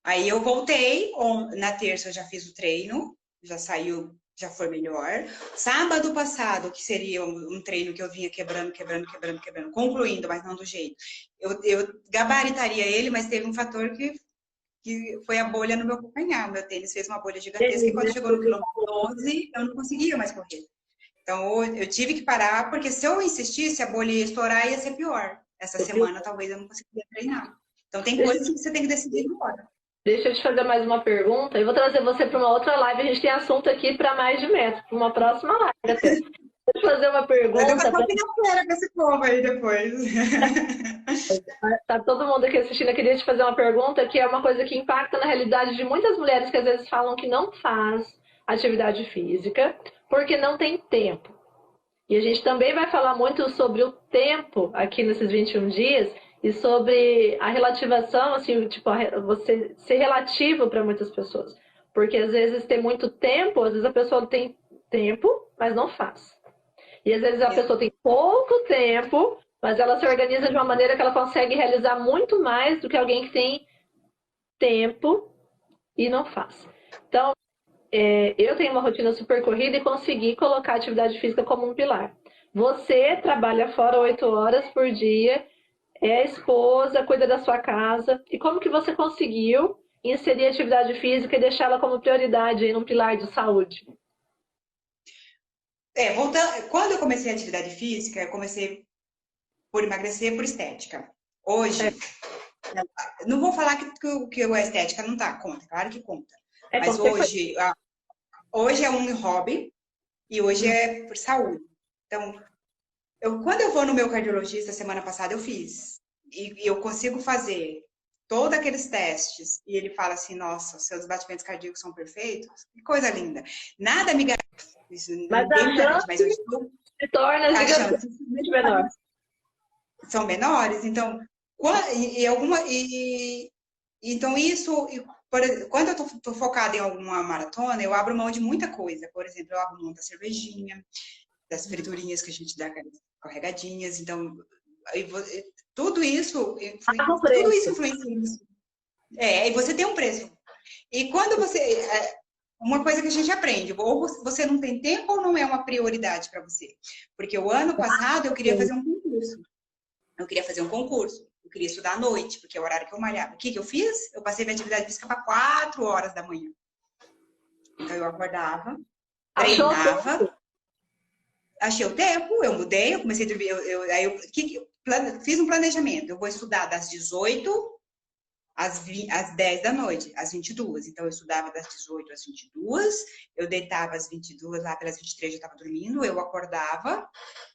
Speaker 2: Aí eu voltei, na terça eu já fiz o treino, já saiu, já foi melhor. Sábado passado, que seria um treino que eu vinha quebrando, concluindo, mas não do jeito. Eu gabaritaria ele, mas teve um fator que foi a bolha no meu calcanhar. Meu tênis fez uma bolha gigantesca e quando chegou no quilômetro 12, eu não conseguia mais correr. Então, eu tive que parar, porque se eu insistisse, a bolha ia estourar e ia ser pior. Essa semana, talvez, eu não conseguiria treinar. Então, tem coisas que você tem que decidir agora.
Speaker 1: Deixa eu te fazer mais uma pergunta. Eu vou trazer você para uma outra live. A gente tem assunto aqui para mais de metro, para uma próxima live. Deixa eu fazer uma pergunta.
Speaker 2: Eu vou com esse povo aí depois.
Speaker 1: Tá todo mundo aqui assistindo. Eu queria te fazer uma pergunta que é uma coisa que impacta na realidade de muitas mulheres que às vezes falam que não faz atividade física porque não tem tempo. E a gente também vai falar muito sobre o tempo aqui nesses 21 dias e sobre a relativação, assim, tipo, você ser relativo para muitas pessoas. Porque às vezes tem muito tempo, às vezes a pessoa tem tempo, mas não faz. E às vezes a pessoa tem pouco tempo, mas ela se organiza de uma maneira que ela consegue realizar muito mais do que alguém que tem tempo e não faz. Então, eu tenho uma rotina super corrida e consegui colocar a atividade física como um pilar. Você trabalha fora 8 horas por dia, é esposa, cuida da sua casa. E como que você conseguiu inserir a atividade física e deixá-la como prioridade aí num pilar de saúde?
Speaker 2: Voltando, quando eu comecei a atividade física, eu comecei por emagrecer por estética. Hoje, não vou falar que a estética não tá, conta, claro que conta. Mas hoje é um hobby e hoje é por saúde. Então, quando eu vou no meu cardiologista, semana passada eu fiz, e eu consigo fazer todos aqueles testes, e ele fala assim, nossa, seus batimentos cardíacos são perfeitos, que coisa linda. Nada me garante, isso
Speaker 1: mas
Speaker 2: ninguém me garante, mas eu estou
Speaker 1: se torna
Speaker 2: achando
Speaker 1: menor.
Speaker 2: São menores, então, então isso, quando eu estou focada em alguma maratona, eu abro mão de muita coisa. Por exemplo, eu abro mão da cervejinha, das friturinhas que a gente dá carregadinhas, então tudo isso influencia nisso. E você tem um preço. E quando uma coisa que a gente aprende, ou você não tem tempo ou não é uma prioridade para você. Porque o ano passado eu queria fazer um concurso. Eu queria estudar à noite, porque é o horário que eu malhava. O que eu fiz? Eu passei minha atividade física para 4 horas da manhã. Então eu acordava, treinava, achei o tempo, eu mudei, eu comecei a dormir, fiz um planejamento. Eu vou estudar das 18 às 10 da noite, às 22. Então, eu estudava das 18 às 22, eu deitava às 22, lá pelas 23 eu estava dormindo, eu acordava,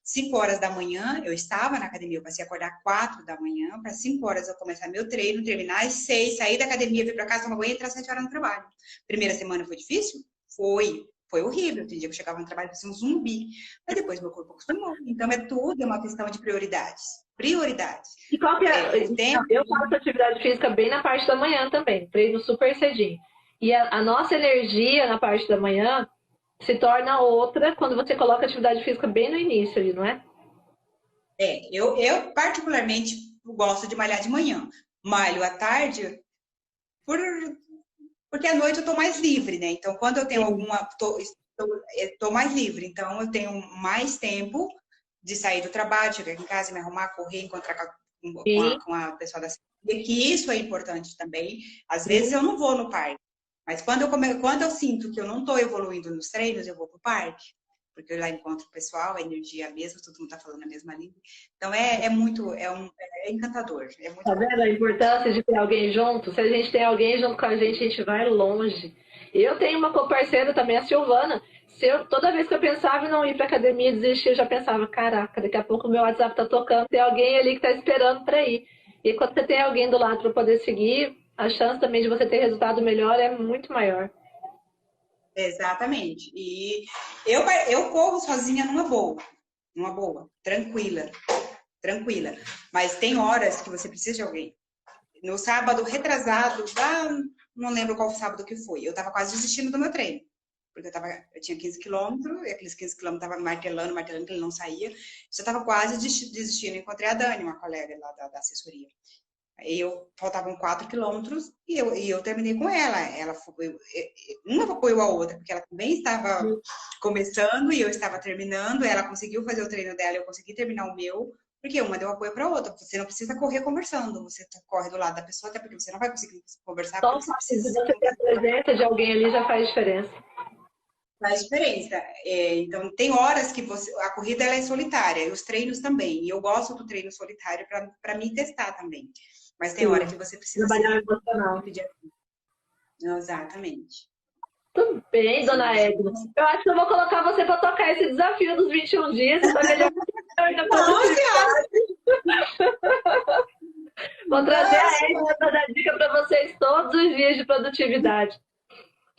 Speaker 2: 5 horas da manhã eu estava na academia, eu passei a acordar 4 da manhã, para 5 horas eu começar meu treino, terminar às 6, sair da academia, vir para casa, tomar banho e entrar às 7 horas no trabalho. Primeira semana foi difícil? Foi horrível. Tem dia que eu chegava no trabalho e parecia um zumbi. Mas depois meu corpo acostumou. Então, tudo é uma questão de prioridades. Prioridades.
Speaker 1: E qual que é? Eu faço atividade física bem na parte da manhã também. Treino super cedinho. E a nossa energia na parte da manhã se torna outra quando você coloca a atividade física bem no início ali, não é?
Speaker 2: Eu particularmente gosto de malhar de manhã. Malho à tarde porque à noite eu tô mais livre, né? Então, quando eu tenho tô mais livre. Então, eu tenho mais tempo de sair do trabalho, chegar em casa, me arrumar, correr, encontrar com a pessoa da cidade. Que isso é importante também. Às vezes eu não vou no parque. Mas quando eu sinto que eu não tô evoluindo nos treinos, eu vou pro parque. Porque eu lá encontro o pessoal, a energia é a mesma, todo mundo tá falando a mesma língua. Então, é encantador. É muito
Speaker 1: tá vendo a importância de ter alguém junto? Se a gente tem alguém junto com a gente vai longe. Eu tenho uma co-parceira também, a Silvana. Toda vez que eu pensava em não ir pra academia e desistir, eu já pensava, caraca, daqui a pouco o meu WhatsApp tá tocando, tem alguém ali que tá esperando para ir. E quando você tem alguém do lado para poder seguir, a chance também de você ter resultado melhor é muito maior.
Speaker 2: Exatamente. E eu corro sozinha numa boa, tranquila. Mas tem horas que você precisa de alguém. No sábado retrasado, não lembro qual sábado que foi, eu tava quase desistindo do meu treino. Porque eu tinha 15 quilômetros, e aqueles 15 quilômetros tava martelando, que ele não saía. Eu tava quase desistindo. Encontrei a Dani, uma colega lá da assessoria. Faltavam 4 quilômetros e eu terminei com ela. Uma apoiou a outra, porque ela também estava começando e eu estava terminando. Ela conseguiu fazer o treino dela, eu consegui terminar o meu, porque uma deu apoio para a outra. Você não precisa correr conversando, você corre do lado da pessoa, até porque você não vai conseguir conversar.
Speaker 1: Só o fato de você ter a presença de alguém ali já faz diferença.
Speaker 2: Faz diferença. Então, tem horas que a corrida ela é solitária, e os treinos também. E eu gosto do treino solitário para me testar também. Mas tem hora que você precisa
Speaker 1: trabalhar emocional.
Speaker 2: Exatamente.
Speaker 1: Tudo bem, dona Edna. Eu acho que eu vou colocar você para tocar esse desafio dos 21 dias. Para melhorar Vou trazer a Edna para dar dica para vocês todos os dias de produtividade.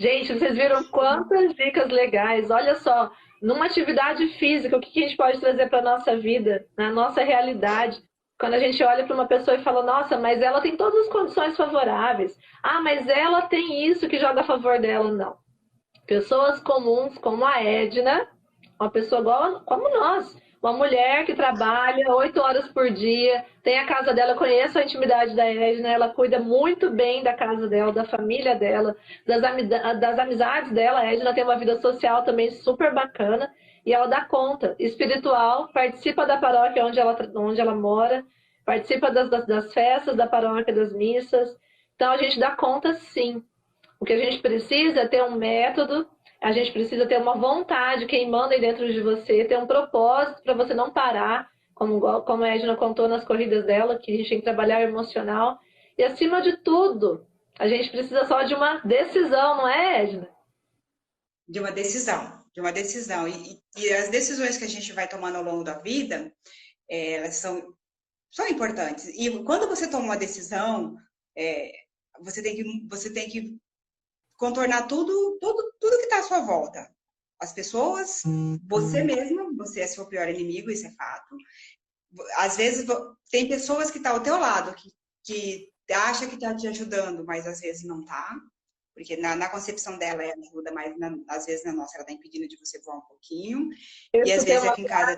Speaker 1: Gente, vocês viram quantas dicas legais. Olha só, numa atividade física, o que a gente pode trazer para a nossa vida, na nossa realidade? Quando a gente olha para uma pessoa e fala, nossa, mas ela tem todas as condições favoráveis. Ah, mas ela tem isso que joga a favor dela. Não. Pessoas comuns como a Edna, uma pessoa igual como nós, uma mulher que trabalha 8 horas por dia, tem a casa dela, eu conheço a intimidade da Edna, ela cuida muito bem da casa dela, da família dela, das amizades dela. A Edna tem uma vida social também super bacana e ela dá conta. Espiritual, participa da paróquia onde ela mora, participa das festas da paróquia, das missas. Então a gente dá conta sim. O que a gente precisa é ter um método, A gente precisa ter uma vontade queimando aí dentro de você, ter um propósito para você não parar, como a Edna contou nas corridas dela, que a gente tem que trabalhar o emocional. E acima de tudo, a gente precisa só de uma decisão, não é, Edna?
Speaker 2: De uma decisão, de uma decisão. E as decisões que a gente vai tomando ao longo da vida, elas são importantes. E quando você toma uma decisão, você tem que contornar tudo que está à sua volta. As pessoas, você mesma, você é seu pior inimigo, isso é fato. Às vezes tem pessoas que estão ao teu lado, que acha que está te ajudando, mas às vezes não está. Porque na concepção dela ela ajuda, mas às vezes na nossa ela está impedindo de você voar um pouquinho. E às vezes é fincada.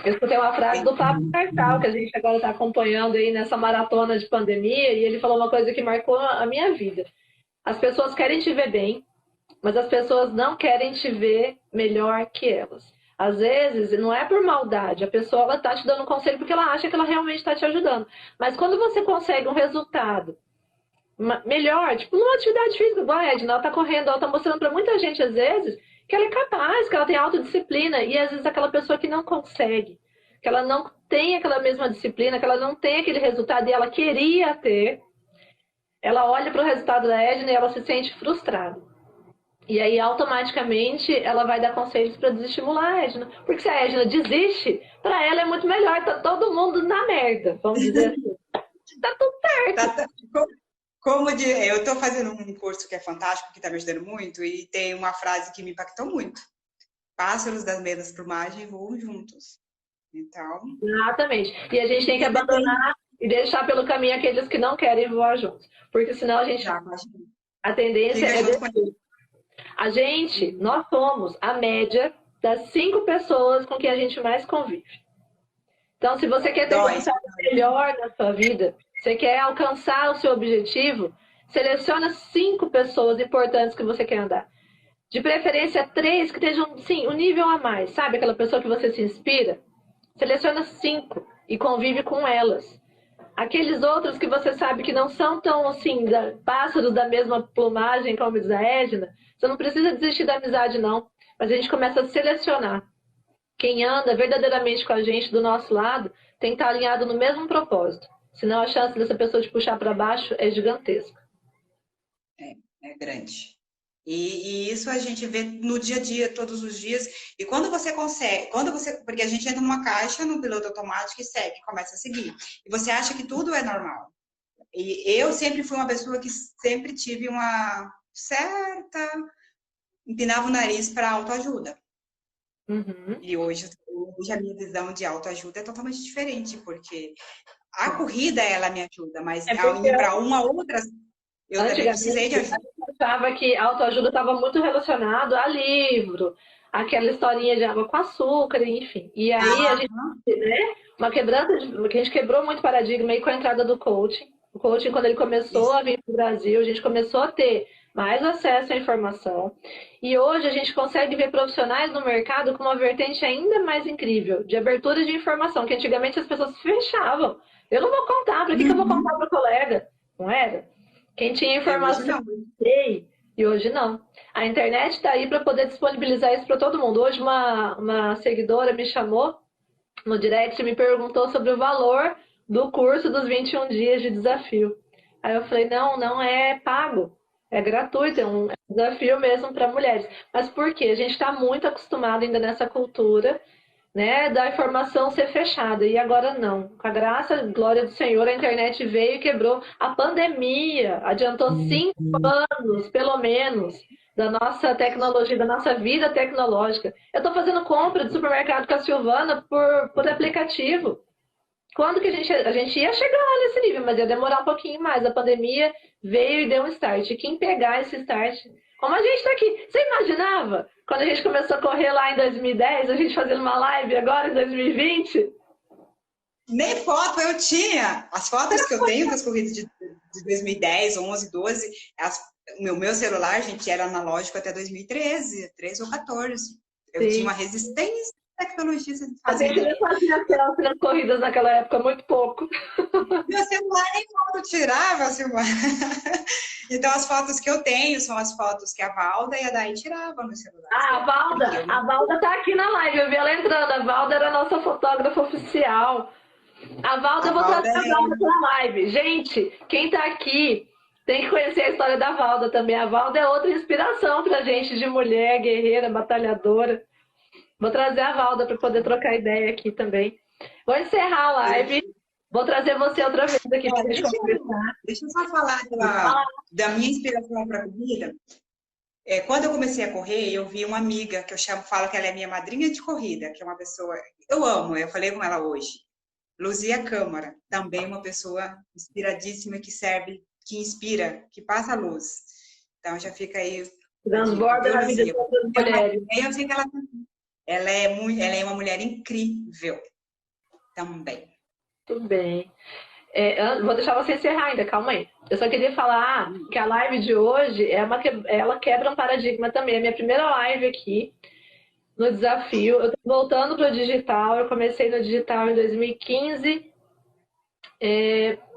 Speaker 1: Eu escutei uma frase do Fábio Carcal, que a gente agora está acompanhando aí nessa maratona de pandemia, e ele falou uma coisa que marcou a minha vida. As pessoas querem te ver bem, mas as pessoas não querem te ver melhor que elas. Às vezes, não é por maldade, a pessoa está te dando um conselho porque ela acha que ela realmente está te ajudando. Mas quando você consegue um resultado melhor, tipo numa atividade física, igual a Edna, ela tá correndo, ela tá mostrando para muita gente, às vezes, que ela é capaz, que ela tem autodisciplina, e às vezes aquela pessoa que não consegue, que ela não tem aquela mesma disciplina, que ela não tem aquele resultado e ela queria ter, ela olha para o resultado da Edna e ela se sente frustrada. E aí, automaticamente, ela vai dar conselhos para desestimular a Edna. Porque se a Edna desiste, para ela é muito melhor, tá todo mundo na merda, vamos dizer assim. Tá tudo certo.
Speaker 2: Eu estou fazendo um curso que é fantástico, que está me ajudando muito, e tem uma frase que me impactou muito. Pássaros das mesmas plumagens voam juntos. Então...
Speaker 1: Exatamente. E a gente tem que abandonar e deixar pelo caminho aqueles que não querem voar juntos. Porque senão a gente... A tendência é... nós somos a média das 5 pessoas com quem a gente mais convive. Então, se você quer ter um resultado melhor na sua vida, você quer alcançar o seu objetivo, seleciona 5 pessoas importantes que você quer andar. De preferência, 3 que estejam, sim, um nível a mais. Sabe aquela pessoa que você se inspira? Seleciona 5 e convive com elas. Aqueles outros que você sabe que não são tão, assim, pássaros da mesma plumagem, como diz a Edna, você não precisa desistir da amizade, não. Mas a gente começa a selecionar. Quem anda verdadeiramente com a gente do nosso lado tem que estar alinhado no mesmo propósito. Senão a chance dessa pessoa te puxar para baixo é gigantesca.
Speaker 2: É grande. E isso a gente vê no dia a dia, todos os dias. E quando você consegue, porque a gente entra numa caixa, no piloto automático e segue, começa a seguir. E você acha que tudo é normal. E eu sempre fui uma pessoa que sempre tive uma certa... empinava o nariz para autoajuda.
Speaker 1: Uhum.
Speaker 2: E hoje a minha visão de autoajuda é totalmente diferente, porque a corrida, ela me ajuda, mas ao ir para uma outra, eu também precisei de ajuda.
Speaker 1: Eu achava que a autoajuda estava muito relacionado a livro, aquela historinha de água com açúcar, enfim. E aí a gente, né, que a gente quebrou muito paradigma aí com a entrada do coaching. O coaching, quando ele começou a vir para o Brasil, a gente começou a ter mais acesso à informação. E hoje a gente consegue ver profissionais no mercado com uma vertente ainda mais incrível, de abertura de informação, que antigamente as pessoas se fechavam. Eu não vou contar, para que eu vou contar para o colega? Não era? Quem tinha informação, sei, e hoje não. A internet está aí para poder disponibilizar isso para todo mundo. Hoje uma seguidora me chamou no direct e me perguntou sobre o valor do curso dos 21 dias de desafio. Aí eu falei, não é pago. É gratuito, é um desafio mesmo para mulheres. Mas por quê? A gente está muito acostumado ainda nessa cultura, né, da informação ser fechada. E agora não. Com a graça e glória do Senhor, a internet veio e quebrou. A pandemia adiantou 5 anos, pelo menos, da nossa tecnologia, da nossa vida tecnológica. Eu estou fazendo compra de supermercado com a Silvana por aplicativo. Quando que a gente ia chegar lá nesse nível, mas ia demorar um pouquinho mais. A pandemia veio e deu um start. E quem pegar esse start, como a gente está aqui, você imaginava? Quando a gente começou a correr lá em 2010, a gente fazendo uma live agora em 2020?
Speaker 2: Nem foto eu tinha. As fotos que eu tenho das corridas de 2010, 11, 12, o meu celular, gente, era analógico até 2013, 13 ou 14. Eu tinha uma resistência tecnologia você
Speaker 1: A
Speaker 2: fazia?
Speaker 1: gente não fazia selfie nas corridas naquela época, muito pouco.
Speaker 2: Meu celular nem foto tirava, Silmar. Então, as fotos que eu tenho são as fotos que a Valda e a Dai tiravam no celular.
Speaker 1: Ah, a Valda tá aqui na live, eu vi ela entrando. A Valda era a nossa fotógrafa oficial. A Valda, eu vou trazer a Valda pra live. Gente, quem tá aqui tem que conhecer a história da Valda também. A Valda é outra inspiração pra gente de mulher, guerreira, batalhadora. Vou trazer a Valda para poder trocar ideia aqui também. Vou encerrar a live. Vou trazer você outra vez aqui para a gente conversar.
Speaker 2: Deixa eu só falar da minha inspiração para a corrida. Quando eu comecei a correr, eu vi uma amiga que eu falo que ela é minha madrinha de corrida, que é uma pessoa... Eu amo, eu falei com ela hoje. Luzia Câmara, também uma pessoa inspiradíssima que serve, que inspira, que passa a luz. Então já fica aí.
Speaker 1: Transborda na vida de outras mulheres.
Speaker 2: Eu sei que ela é uma mulher incrível também.
Speaker 1: Tudo bem. Vou deixar você encerrar ainda, calma aí. Eu só queria falar que a live de hoje, ela quebra um paradigma também. É a minha primeira live aqui no desafio. Eu estou voltando para o digital. Eu comecei no digital em 2015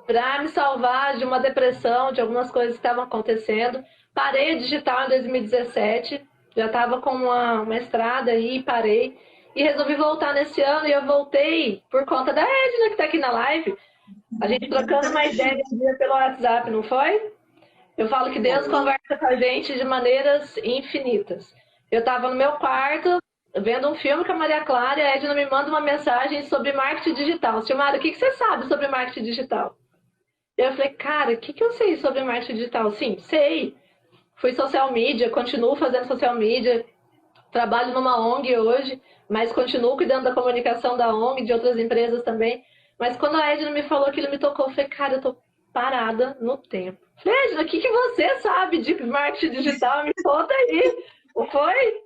Speaker 1: para me salvar de uma depressão, de algumas coisas que estavam acontecendo. Parei o digital em 2017. Já estava com uma estrada aí e parei. E resolvi voltar nesse ano e eu voltei por conta da Edna, que está aqui na live. A gente trocando uma ideia um dia pelo WhatsApp, não foi? Eu falo que Deus conversa com a gente de maneiras infinitas. Eu estava no meu quarto, vendo um filme com a Maria Clara e a Edna me manda uma mensagem sobre marketing digital. Silmara, o que você sabe sobre marketing digital? Eu falei, cara, o que eu sei sobre marketing digital? Sim, sei. Fui social media, continuo fazendo social media, trabalho numa ONG hoje, mas continuo cuidando da comunicação da ONG, de outras empresas também. Mas quando a Edna me falou aquilo, me tocou, eu falei, cara, eu tô parada no tempo. Falei, Edna, o que você sabe de marketing digital? Me conta aí. Não foi?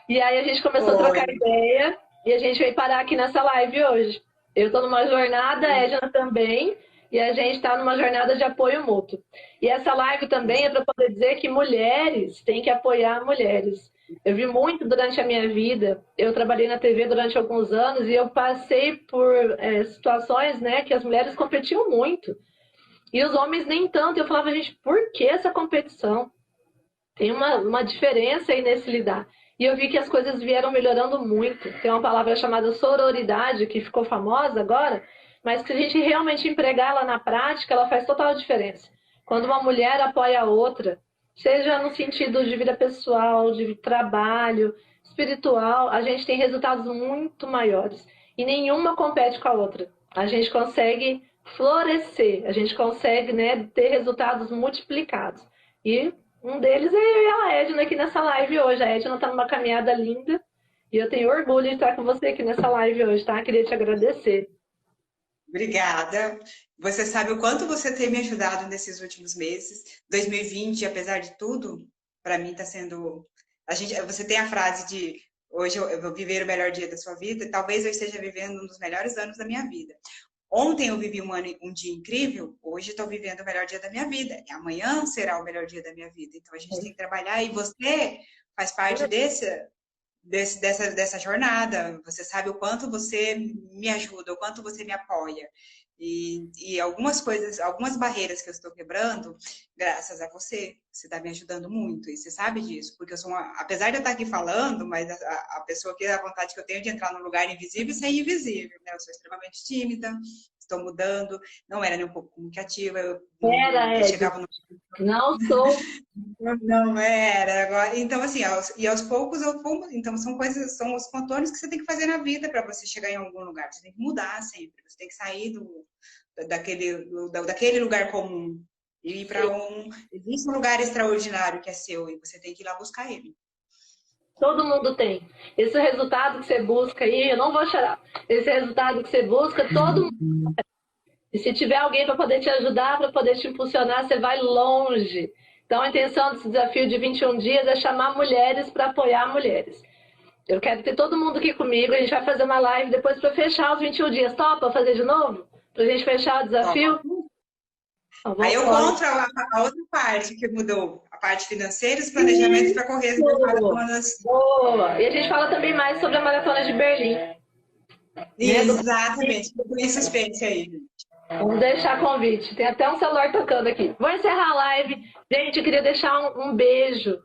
Speaker 1: E aí a gente começou a trocar ideia e a gente veio parar aqui nessa live hoje. Eu tô numa jornada, a Edna também, e a gente está numa jornada de apoio mútuo. E essa live também é para poder dizer que mulheres têm que apoiar mulheres. Eu vi muito durante a minha vida, eu trabalhei na TV durante alguns anos e eu passei por situações, né, que as mulheres competiam muito. E os homens nem tanto. Eu falava, gente, por que essa competição? Tem uma diferença aí nesse lidar. E eu vi que as coisas vieram melhorando muito. Tem uma palavra chamada sororidade, que ficou famosa agora, mas que se a gente realmente empregar ela na prática, ela faz total diferença. Quando uma mulher apoia a outra, seja no sentido de vida pessoal, de trabalho, espiritual, a gente tem resultados muito maiores. E nenhuma compete com a outra. A gente consegue florescer, a gente consegue, né, ter resultados multiplicados. E um deles é eu e a Edna aqui nessa live hoje. A Edna está numa caminhada linda e eu tenho orgulho de estar com você aqui nessa live hoje, tá? Queria te agradecer.
Speaker 2: Obrigada. Você sabe o quanto você tem me ajudado nesses últimos meses. 2020, apesar de tudo, para mim está sendo... Você tem a frase de hoje eu vou viver o melhor dia da sua vida. Talvez eu esteja vivendo um dos melhores anos da minha vida. Ontem eu vivi um dia incrível, hoje estou vivendo o melhor dia da minha vida. E amanhã será o melhor dia da minha vida. Então a gente tem que trabalhar e você faz parte dessa jornada. Você sabe o quanto você me ajuda, o quanto você me apoia. E algumas coisas, algumas barreiras que eu estou quebrando, graças a você. Você está me ajudando muito e você sabe disso. Porque eu sou apesar de eu estar aqui falando, mas a pessoa que a vontade que eu tenho de entrar num lugar invisível e ser invisível, né? Eu sou extremamente tímida, estou mudando, não era nem um pouco comunicativa. Eu chegava no...
Speaker 1: Não sou.
Speaker 2: Não era. Agora, então, assim, aos poucos eu vou. Então, são os contornos que você tem que fazer na vida para você chegar em algum lugar. Você tem que mudar sempre. Você tem que sair daquele lugar comum e ir para existe um lugar extraordinário que é seu e você tem que ir lá buscar ele.
Speaker 1: Todo mundo tem. Esse resultado que você busca aí, eu não vou chorar. Esse resultado que você busca, todo mundo tem. E se tiver alguém para poder te ajudar, para poder te impulsionar, você vai longe. Então, a intenção desse desafio de 21 dias é chamar mulheres para apoiar mulheres. Eu quero ter todo mundo aqui comigo. A gente vai fazer uma live depois para fechar os 21 dias. Topa fazer de novo? Para a gente fechar o desafio?
Speaker 2: Aí eu conto a outra parte que mudou. a parte financeira, os planejamentos para correr as maratonas.
Speaker 1: Boa! E a gente fala também mais sobre a maratona de Berlim.
Speaker 2: Exatamente, tem suspense aí.
Speaker 1: Vamos deixar convite. Tem até um celular tocando aqui. Vou encerrar a live. Gente, eu queria deixar um beijo.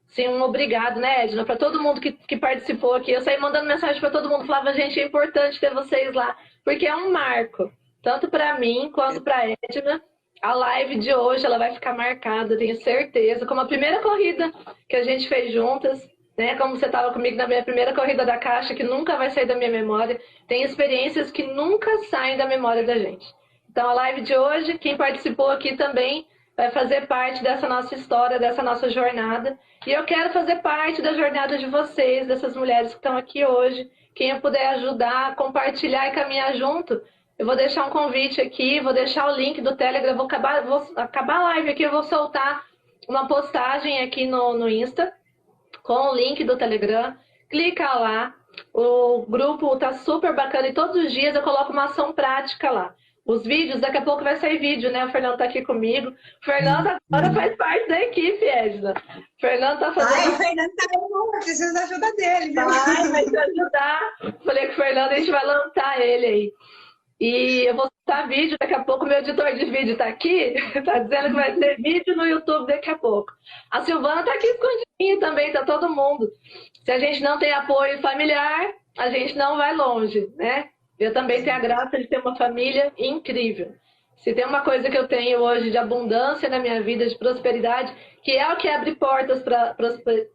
Speaker 1: Sim, um obrigado, né, Edna? Para todo mundo que participou aqui. Eu saí mandando mensagem para todo mundo. Falava, gente, é importante ter vocês lá. Porque é um marco. Tanto para mim, quanto para a Edna. A live de hoje, ela vai ficar marcada, tenho certeza. Como a primeira corrida que a gente fez juntas. Né? Como você estava comigo na minha primeira corrida da Caixa, que nunca vai sair da minha memória. Tem experiências que nunca saem da memória da gente. Então, a live de hoje, quem participou aqui também vai fazer parte dessa nossa história, dessa nossa jornada. E eu quero fazer parte da jornada de vocês, dessas mulheres que estão aqui hoje. Quem eu puder ajudar, compartilhar e caminhar junto, eu vou deixar um convite aqui, vou deixar o link do Telegram, vou acabar a live aqui, eu vou soltar uma postagem aqui no Insta, com o link do Telegram. Clica lá, o grupo tá super bacana e todos os dias eu coloco uma ação prática lá. Os vídeos, daqui a pouco vai sair vídeo, né? O Fernando tá aqui comigo. O Fernando agora faz parte da equipe, Edna. O Fernando tá fazendo...
Speaker 2: Ai, o Fernando tá bom, eu preciso da ajuda dele, viu?
Speaker 1: Vai te ajudar. Falei com o Fernando, a gente vai lançar ele aí. E eu vou soltar vídeo, daqui a pouco o meu editor de vídeo tá aqui, tá dizendo que vai ter vídeo no YouTube daqui a pouco. A Silvana tá aqui escondidinha também, tá todo mundo. Se a gente não tem apoio familiar, a gente não vai longe, né? Eu também tenho a graça de ter uma família incrível. Se tem uma coisa que eu tenho hoje de abundância na minha vida, de prosperidade, que é o que abre portas para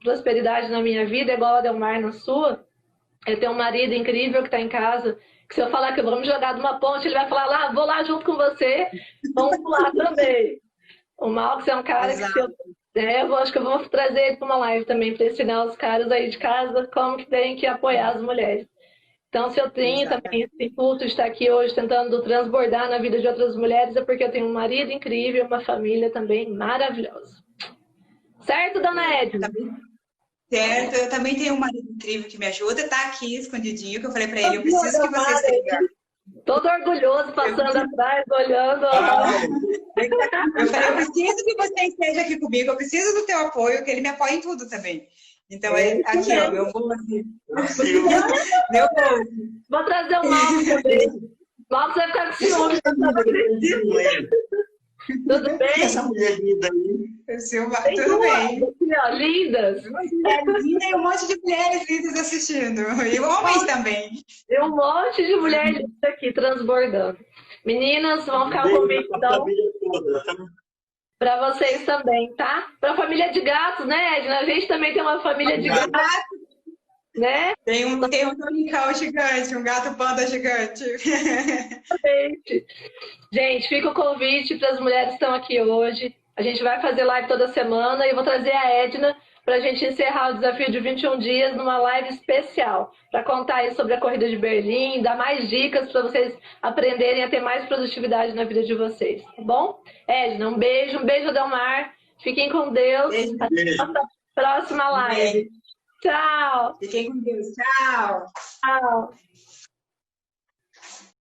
Speaker 1: prosperidade na minha vida, igual a Delmar na sua, é ter um marido incrível que está em casa, que se eu falar que vamos jogar de uma ponte, ele vai falar lá, vou lá junto com você, vamos pular também. O Malcos é um cara que se eu acho que eu vou trazer ele para uma live também, para ensinar os caras aí de casa como que tem que apoiar as mulheres. Então, se eu tenho também esse impulso de estar aqui hoje tentando transbordar na vida de outras mulheres, é porque eu tenho um marido incrível, uma família também maravilhosa. Certo, dona Edna?
Speaker 2: Certo, eu também tenho um marido incrível que me ajuda, tá aqui escondidinho, que eu falei pra ele, eu preciso que você esteja.
Speaker 1: Todo orgulhoso, passando atrás, olhando.
Speaker 2: Eu falei, eu preciso que você esteja aqui comigo, eu preciso do teu apoio, que ele me apoia em tudo também. Então, aqui, ó, meu bolso. Meu bolso.
Speaker 1: Vou trazer o Malcos também. O Malcos vai ficar com ciúme. Tudo bem?
Speaker 3: Essa mulher linda aí.
Speaker 2: Tudo bem.
Speaker 1: Aqui, ó, lindas.
Speaker 2: Linda e um monte de mulheres lindas assistindo. E homens também.
Speaker 1: Tem um monte de mulheres lindas aqui transbordando. Meninas, vão ficar um convite, então. Para vocês também, tá? Para a família de gatos, né, Edna? A gente também tem uma família de gatos, né?
Speaker 2: Tem um tonicão gigante, um gato panda gigante.
Speaker 1: Gente, fica o convite para as mulheres que estão aqui hoje. A gente vai fazer live toda semana e eu vou trazer a Edna para a gente encerrar o desafio de 21 dias numa live especial, para contar aí sobre a corrida de Berlim, dar mais dicas para vocês aprenderem a ter mais produtividade na vida de vocês, tá bom? Edna, um beijo, Delmar. Fiquem com Deus.
Speaker 2: Beijo.
Speaker 1: Até a próxima live. Tchau.
Speaker 2: Fiquem com Deus. Tchau.
Speaker 1: Tchau.